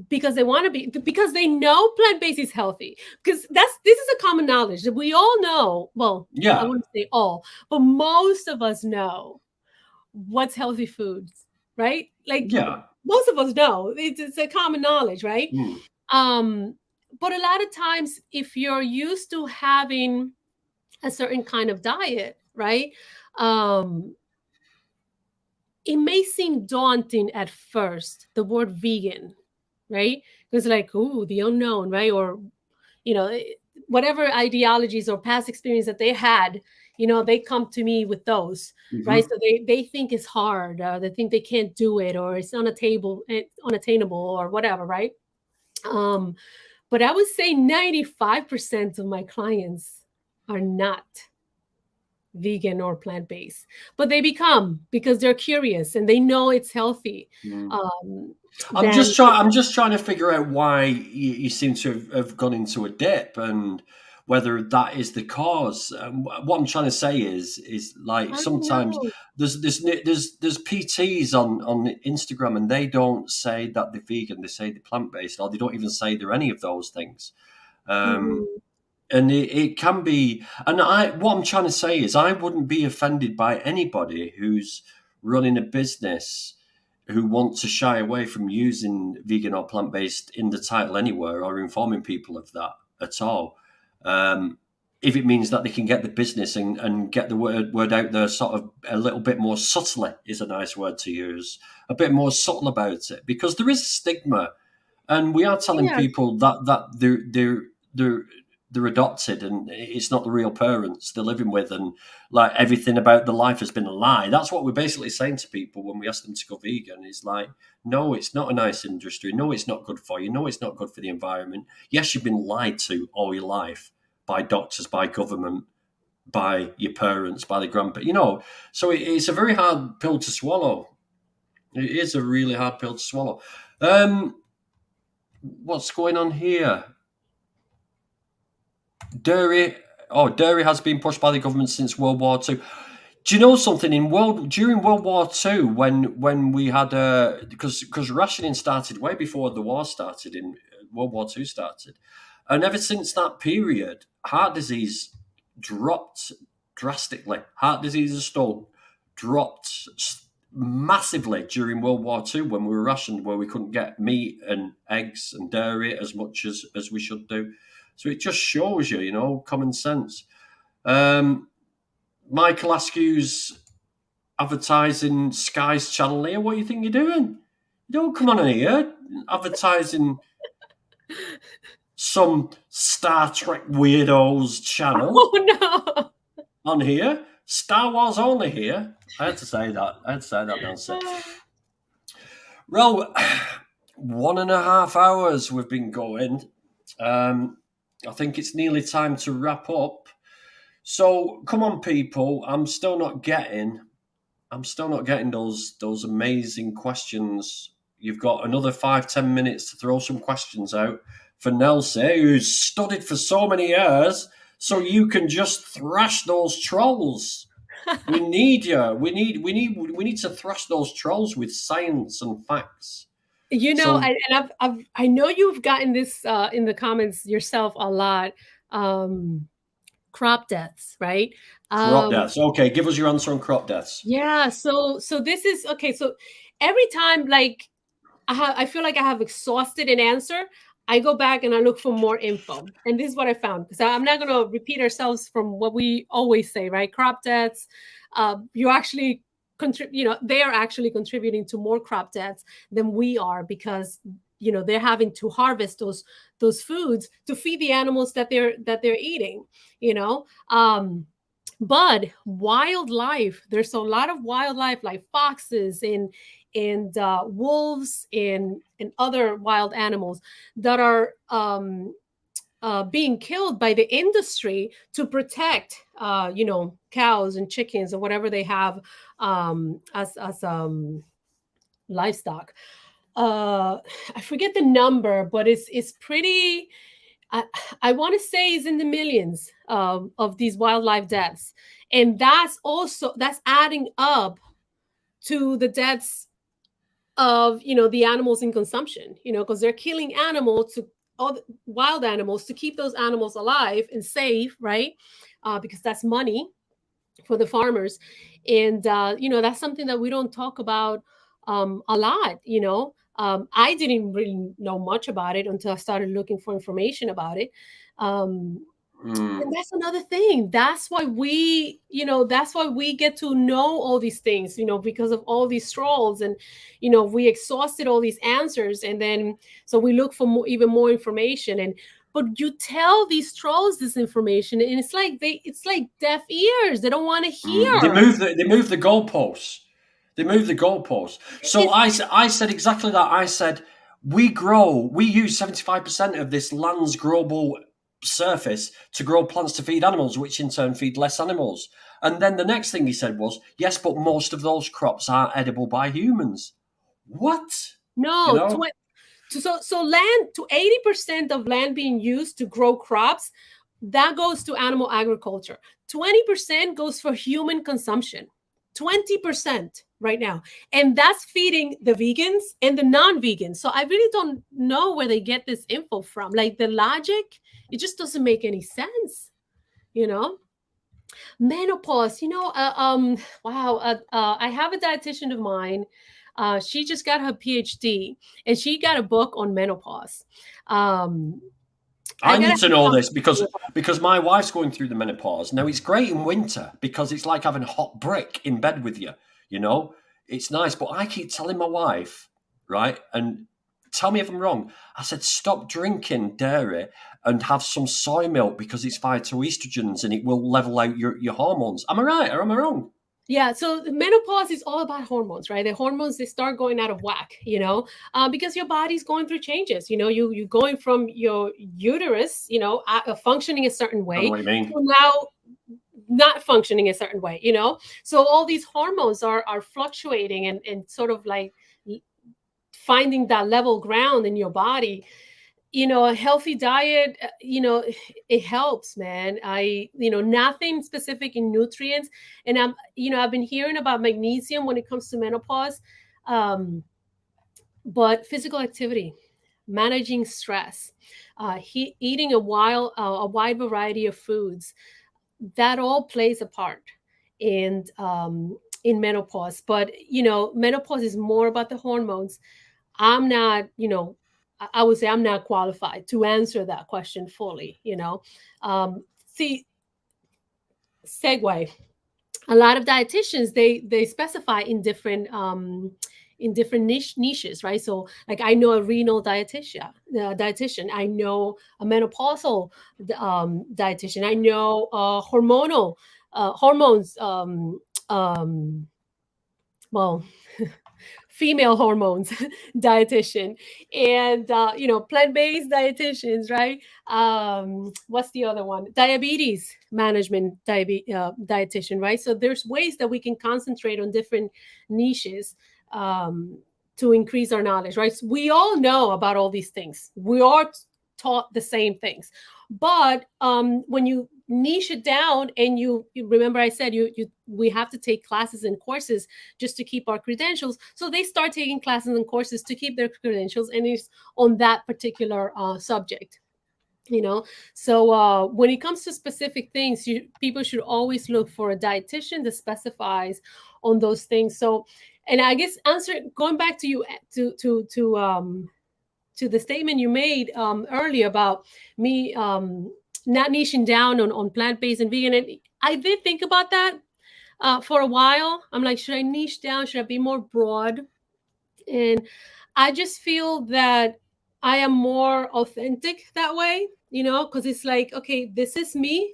because they want to be, because they know plant-based is healthy, because this is a common knowledge that we all know. Well, I Yeah. wouldn't say all, but most of us know what's healthy foods, right? Like Yeah. most of us know, it's a common knowledge, right? But a lot of times, if you're used to having a certain kind of diet, right? It may seem daunting at first, the word vegan, right? Because like, oh, the unknown, right? Or, you know, whatever ideologies or past experience that they had, you know, they come to me with those, right? So they think it's hard, they think they can't do it, or it's unattainable, or whatever, right? But I would say 95% of my clients are not vegan or plant-based, but they become, because they're curious and they know it's healthy. I'm Then just trying to figure out why you seem to have gone into a dip, and whether that is the cause. What I'm trying to say is like I don't sometimes know. there's PTs on Instagram, and they don't say that they're vegan. They say they're plant based, or they don't even say they're any of those things. Mhm. And it can be, and what I'm trying to say is I wouldn't be offended by anybody who's running a business who want to shy away from using vegan or plant-based in the title anywhere, or informing people of that at all, if it means that they can get the business and get the word out there sort of a little bit more subtly, is a nice word to use, a bit more subtle about it, because there is a stigma, and we are telling Yes. people that they're adopted, and it's not the real parents they're living with, and like everything about the life has been a lie. That's what we're basically saying to people when we ask them to go vegan. It's like, no, it's not a nice industry. No, it's not good for you. No, it's not good for the environment. Yes, you've been lied to all your life by doctors, by government, by your parents, by the grandparents. You know, so it's a very hard pill to swallow. It is a really hard pill to swallow. What's going on here? Dairy has been pushed by the government since World War II. Do you know something? During World War II, when we had because rationing started way before the war started, in World War II started, and ever since that period, heart disease dropped drastically. Heart disease and stroke dropped massively during World War II, when we were rationed, where we couldn't get meat and eggs and dairy as much as we should do. So it just shows you, common sense. Michael Askew's advertising Sky's channel here. What do you think you're doing? You don't come on here advertising some Star Trek weirdos channel. Oh no! On here. Star Wars only here. I had to say that, Nelson. Well, 1.5 hours we've been going. I think it's nearly time to wrap up. So come on, people. I'm still not getting those amazing questions. You've got another 5-10 minutes to throw some questions out for Nelcy, who's studied for so many years, so you can just thrash those trolls. We need you. We need to thrash those trolls with science and facts. I know you've gotten this in the comments yourself a lot. Crop deaths, right? Crop deaths. Okay, give us your answer on crop deaths. Yeah. So this is okay. So every time, like, I feel like I have exhausted an answer, I go back and I look for more info. And this is what I found, because I'm not going to repeat ourselves from what we always say, right? Crop deaths, you actually they are actually contributing to more crop deaths than we are, because they're having to harvest those foods to feed the animals that they're eating. But wildlife, there's a lot of wildlife, like foxes and wolves and other wild animals that are being killed by the industry to protect cows and chickens or whatever they have as livestock. I forget the number, but it's pretty. I want to say is in the millions of these wildlife deaths, and that's adding up to the deaths of the animals in consumption. Because they're killing animals, wild animals, to keep those animals alive and safe, right? Because that's money. for the farmers. And that's something that we don't talk about a lot. I didn't really know much about it until I started looking for information about it. And that's another thing. That's why we get to know all these things, because of all these trolls. And we exhausted all these answers, and then so we look for even more information. And but you tell these trolls this information, and it's like deaf ears. They don't want to hear. They move the goalposts. They move the goalposts. So I said exactly that. I said we use 75% of this land's growable surface to grow plants to feed animals, which in turn feed less animals. And then the next thing he said was, yes, but most of those crops are edible by humans. What? No, so land, to 80% of land being used to grow crops, that goes to animal agriculture. 20% goes for human consumption. 20% right now. And that's feeding the vegans and the non-vegans. So I really don't know where they get this info from. Like the logic, it just doesn't make any sense, Menopause, wow. I have a dietitian of mine. She just got her PhD, and she got a book on menopause. I need to know this because my wife's going through the menopause. Now, it's great in winter because it's like having a hot brick in bed with you, It's nice, but I keep telling my wife, right, and tell me if I'm wrong. I said, stop drinking dairy and have some soy milk because it's phytoestrogens and it will level out your hormones. Am I right or am I wrong? Yeah, so the menopause is all about hormones, right? The hormones, they start going out of whack, because your body's going through changes. You're going from your uterus, functioning a certain way, to now not functioning a certain way, So all these hormones are fluctuating and sort of like finding that level ground in your body. A healthy diet, it helps, man. Nothing specific in nutrients. And I've been hearing about magnesium when it comes to menopause. But physical activity, managing stress, eating a wide variety of foods, that all plays a part in menopause. But, menopause is more about the hormones. I'm not, I would say I'm not qualified to answer that question fully, See, segue. A lot of dietitians, they specify in different niches, right? So like I know a renal dietitian, I know a menopausal dietitian, I know hormonal hormones, well, female hormones dietitian, and plant-based dietitians, right? What's the other one? Diabetes management dietitian, right? So there's ways that we can concentrate on different niches to increase our knowledge, right? So we all know about all these things. We are taught the same things, but when you niche it down, and you remember I said we have to take classes and courses just to keep our credentials. So they start taking classes and courses to keep their credentials, and it's on that particular subject. So when it comes to specific things, people should always look for a dietitian that specifies on those things. So, and I guess going back to you to the statement you made earlier about me not niching down on plant-based and vegan. And I did think about that for a while. I'm like, should I niche down? Should I be more broad? And I just feel that I am more authentic that way, because it's like, okay, this is me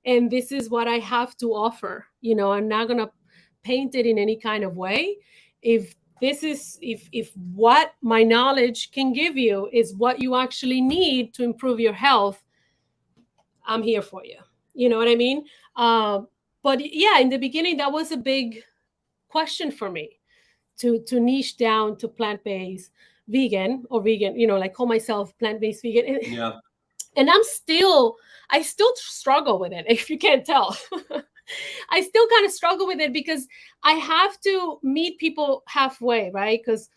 and this is what I have to offer. I'm not going to paint it in any kind of way. If what my knowledge can give you is what you actually need to improve your health, I'm here for you. You know what I mean? But yeah, in the beginning, that was a big question for me to niche down to plant-based vegan, like call myself plant-based vegan. Yeah. And I still struggle with it, if you can't tell. I still kind of struggle with it because I have to meet people halfway, right? Because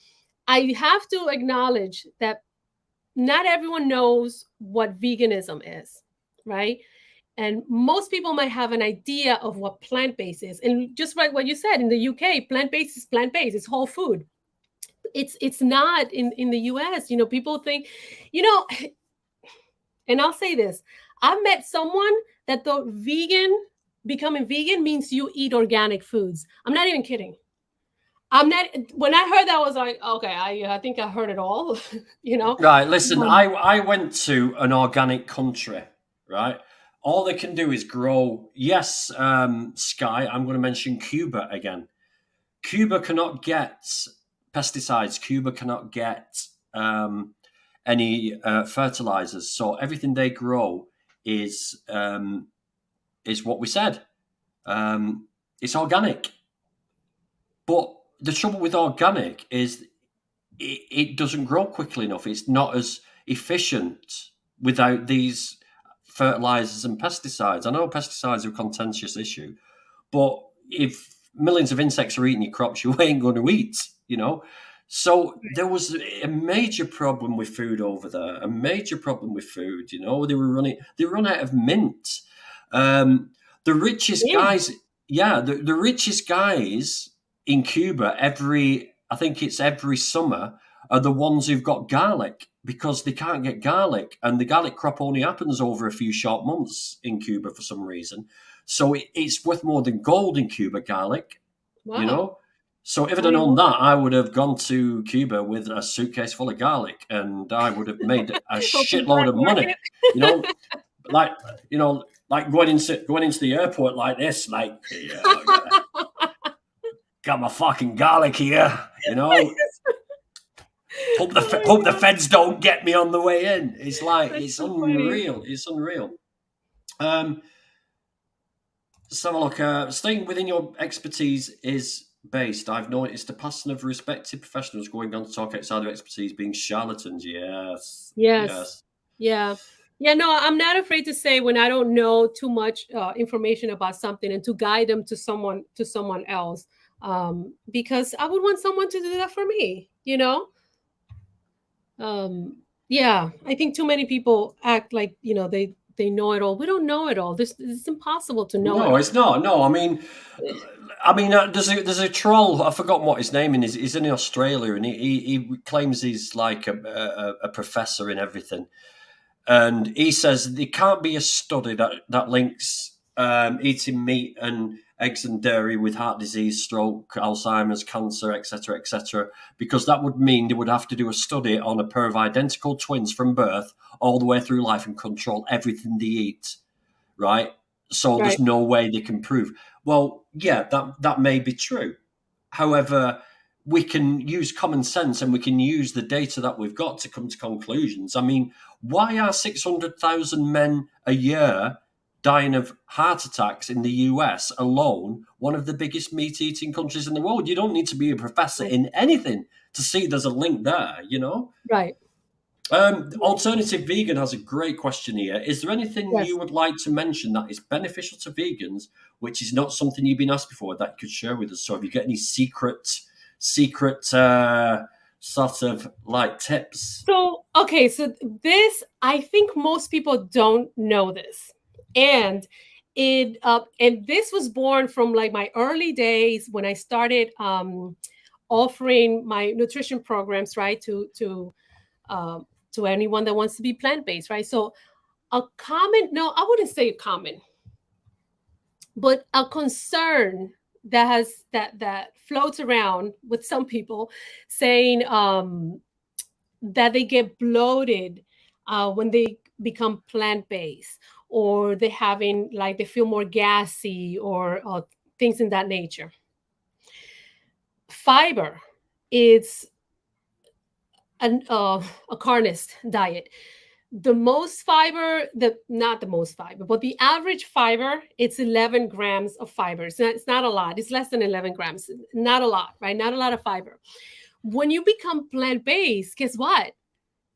I have to acknowledge that not everyone knows what veganism is, right? And most people might have an idea of what plant-based is. And just like what you said, in the UK, plant-based is plant-based. It's whole food. It's not in the US. You know, people think, you know, and I'll say this. I've met someone that thought becoming vegan means you eat organic foods. I'm not even kidding. I'm not. When I heard that, I was like, okay, I think I heard it all. You know. Right. Listen, I went to an organic country. Right. All they can do is grow. Yes, Sky. I'm going to mention Cuba again. Cuba cannot get pesticides. Cuba cannot get any fertilizers. So everything they grow is what we said. It's organic. But the trouble with organic is it doesn't grow quickly enough. It's not as efficient without these fertilizers and pesticides. I know pesticides are a contentious issue, but if millions of insects are eating your crops, you ain't going to eat, you know. So there was a major problem with food over there. A major problem with food, you know. They run out of mint. The richest guys, the richest guys in Cuba I think it's every summer, are the ones who've got garlic because they can't get garlic, and the garlic crop only happens over a few short months in Cuba for some reason. So it's worth more than gold in Cuba, garlic. Wow. You know. So if I'd have known that, I would have gone to Cuba with a suitcase full of garlic, and I would have made a shitload of money. You know, like going into the airport like this, like. Got my fucking garlic here, you know. Hope the feds don't get me on the way in. It's like it's so unreal. Funny. It's unreal. Let's have a look. Staying within your expertise is based. I've noticed a pattern of respected professionals going on to talk outside their expertise being charlatans. Yes. Yeah. No, I'm not afraid to say when I don't know too much information about something and to guide them to someone else. Because I would want someone to do that for me, you know? I think too many people act like, you know, they know it all. We don't know it all. It's impossible to know. No, it's not. No, I mean, there's a troll. I've forgotten what his name is. He's in Australia, and he claims he's like a professor in everything. And he says there can't be a study that links eating meat and eggs and dairy with heart disease, stroke, Alzheimer's, cancer, etc., because that would mean they would have to do a study on a pair of identical twins from birth all the way through life and control everything they eat, right? So there's no way they can prove. Well, yeah, that may be true. However, we can use common sense and we can use the data that we've got to come to conclusions. I mean, why are 600,000 men a year dying of heart attacks in the US alone, one of the biggest meat-eating countries in the world? You don't need to be a professor in anything to see there's a link there, you know? Right. Alternative Vegan has a great question here. Is there anything you would like to mention that is beneficial to vegans, which is not something you've been asked before, that you could share with us? So if you get any secret sort of like tips. So this, I think most people don't know this. And this was born from like my early days when I started offering my nutrition programs, right, to anyone that wants to be plant-based, right? So I wouldn't say common, but a concern that floats around with some people saying that they get bloated when they become plant-based, or they feel more gassy, or things in that nature. Fiber is a carnist diet. The most fiber, not the most fiber, but the average fiber, it's 11 grams of fiber. It's not a lot. It's less than 11 grams. Not a lot, right? Not a lot of fiber. When you become plant-based, guess what?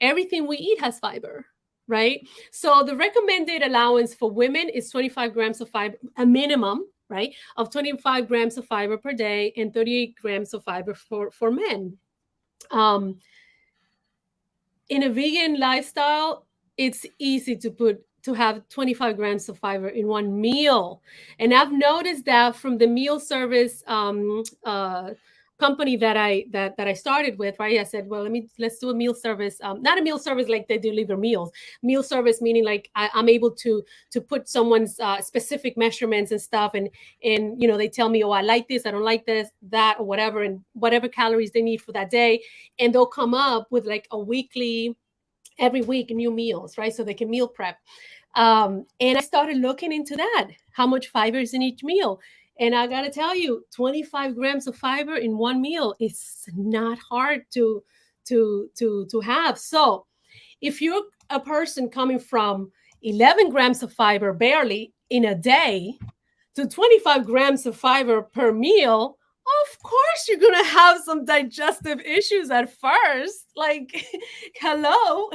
Everything we eat has fiber, right? So the recommended allowance for women is 25 grams of fiber, a minimum, right, of 25 grams of fiber per day, and 38 grams of fiber for men. In a vegan lifestyle, it's easy to to have 25 grams of fiber in one meal. And I've noticed that from the meal service company that I started with, right? I said, well, let's do a meal service. Not a meal service like they deliver meals. Meal service meaning like I'm able to put someone's specific measurements and stuff, and they tell me, oh, I like this, I don't like this, that, or whatever, and whatever calories they need for that day, and they'll come up with like every week new meals, right? So they can meal prep. And I started looking into that, how much fiber is in each meal. And I got to tell you, 25 grams of fiber in one meal is not hard to have. So if you're a person coming from 11 grams of fiber barely in a day to 25 grams of fiber per meal, of course you're going to have some digestive issues at first. Like, hello,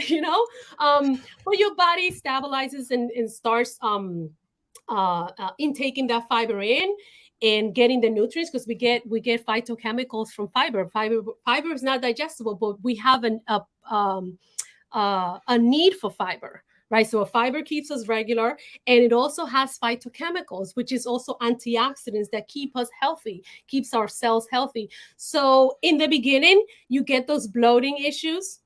but your body stabilizes and starts intaking that fiber in and getting the nutrients, because we get phytochemicals from fiber. Fiber is not digestible, but we have a need for fiber, right? So a fiber keeps us regular, and it also has phytochemicals, which is also antioxidants that keep us healthy, keeps our cells healthy. So in the beginning, you get those bloating issues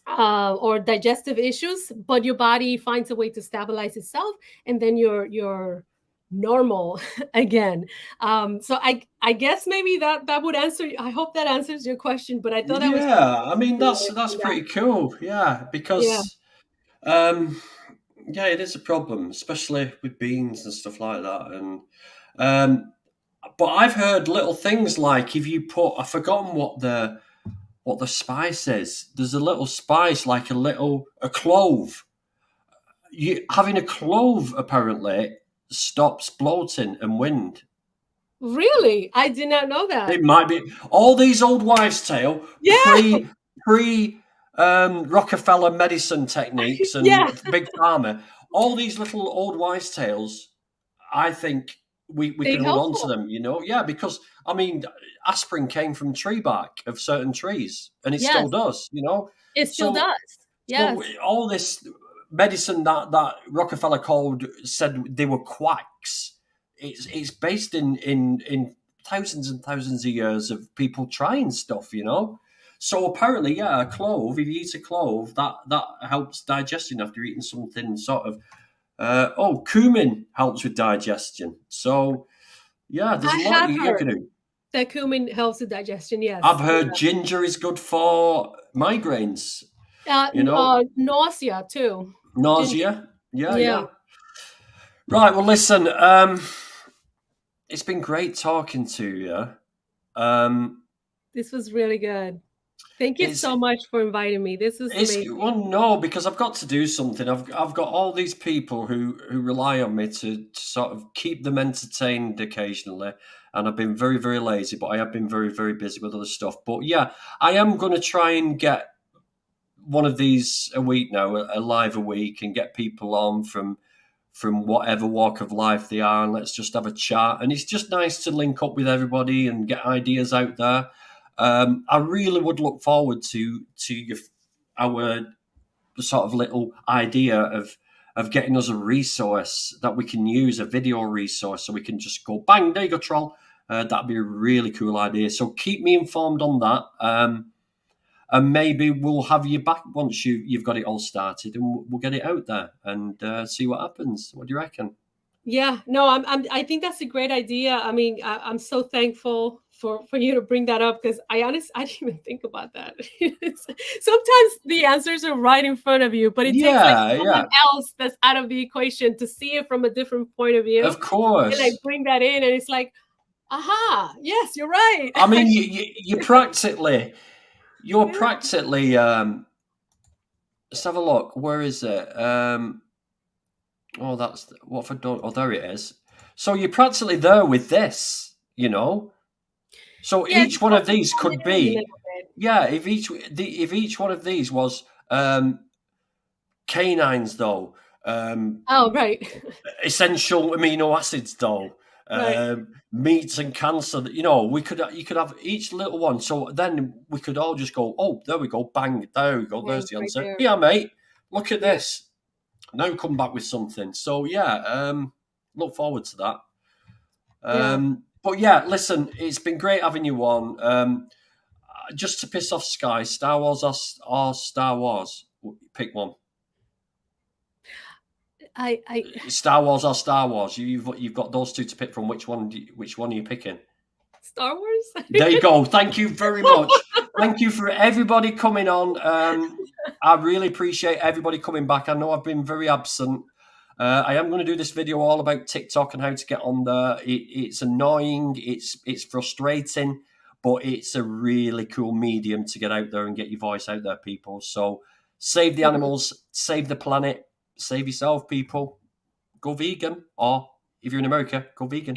or digestive issues, but your body finds a way to stabilize itself, and then you're normal again. So I guess maybe that would answer. I hope that answers your question. But I thought that was I mean that's pretty cool. Yeah, because yeah, it is a problem, especially with beans and stuff like that. And but I've heard little things like if you put, I've forgotten what the spice is. There's a little spice like a clove. Having a clove apparently stops bloating and wind. Really? I did not know that. It might be all these old wives' tale pre Rockefeller medicine techniques and Big Pharma. All these little old wives' tales, I think we can hold on to them, Yeah, because I mean, aspirin came from tree bark of certain trees, and it still does, It still does. Yes. So all this medicine that Rockefeller said they were quacks. It's based in thousands and thousands of years of people trying stuff, So apparently, a clove. If you eat a clove, that helps digestion after eating something sort of. Cumin helps with digestion. So yeah, there's a lot you can do. That cumin helps with digestion. Yes, I've heard ginger is good for migraines. Nausea too. Nausea. Yeah. Right. Well, listen. It's been great talking to you. This was really good. Thank you so much for inviting me. This is amazing. Well, no, because I've got to do something. I've got all these people who rely on me to sort of keep them entertained occasionally, and I've been very, very lazy, but I have been very, very busy with other stuff. But yeah, I am going to try and get one of these a week now, a live a week, and get people on from whatever walk of life they are, and let's just have a chat. And it's just nice to link up with everybody and get ideas out there. I really would look forward to our sort of little idea of getting us a resource that we can use, a video resource, so we can just go bang, there you go, troll. That'd be a really cool idea. So keep me informed on that. And maybe we'll have you back once you've got it all started, and we'll get it out there and see what happens. What do you reckon? Yeah, no, I think that's a great idea. I mean, I'm so thankful for you to bring that up, because I didn't even think about that. Sometimes the answers are right in front of you, but it takes like someone else that's out of the equation to see it from a different point of view. Of course. And I bring that in, and it's like, aha, yes, you're right. I mean, you're practically. Let's have a look. Where is it? That's what have I done? Oh, there it is. So you're practically there with this, So each one of these could be, if each one of these was canines, though. Right. Essential amino acids, though. Meats and cancer, you could have each little one, so then we could all just go, oh, there we go, bang, there we go, there's the answer. Yeah, mate, look at this. now come back with something. So yeah, look forward to that. Yeah. But yeah, listen, it's been great having you on. Just to piss off Sky, Star Wars or Star Wars? Pick one. I Star Wars or Star Wars? You've got those two to pick from. Which one are you picking? Star Wars. There you go. Thank you very much. Thank you for everybody coming on. I really appreciate everybody coming back. I know I've been very absent. I am going to do this video all about TikTok and how to get on there. It's annoying. It's frustrating, but it's a really cool medium to get out there and get your voice out there, people. So save the animals, save the planet, save yourself, people. Go vegan, or if you're in America, go vegan.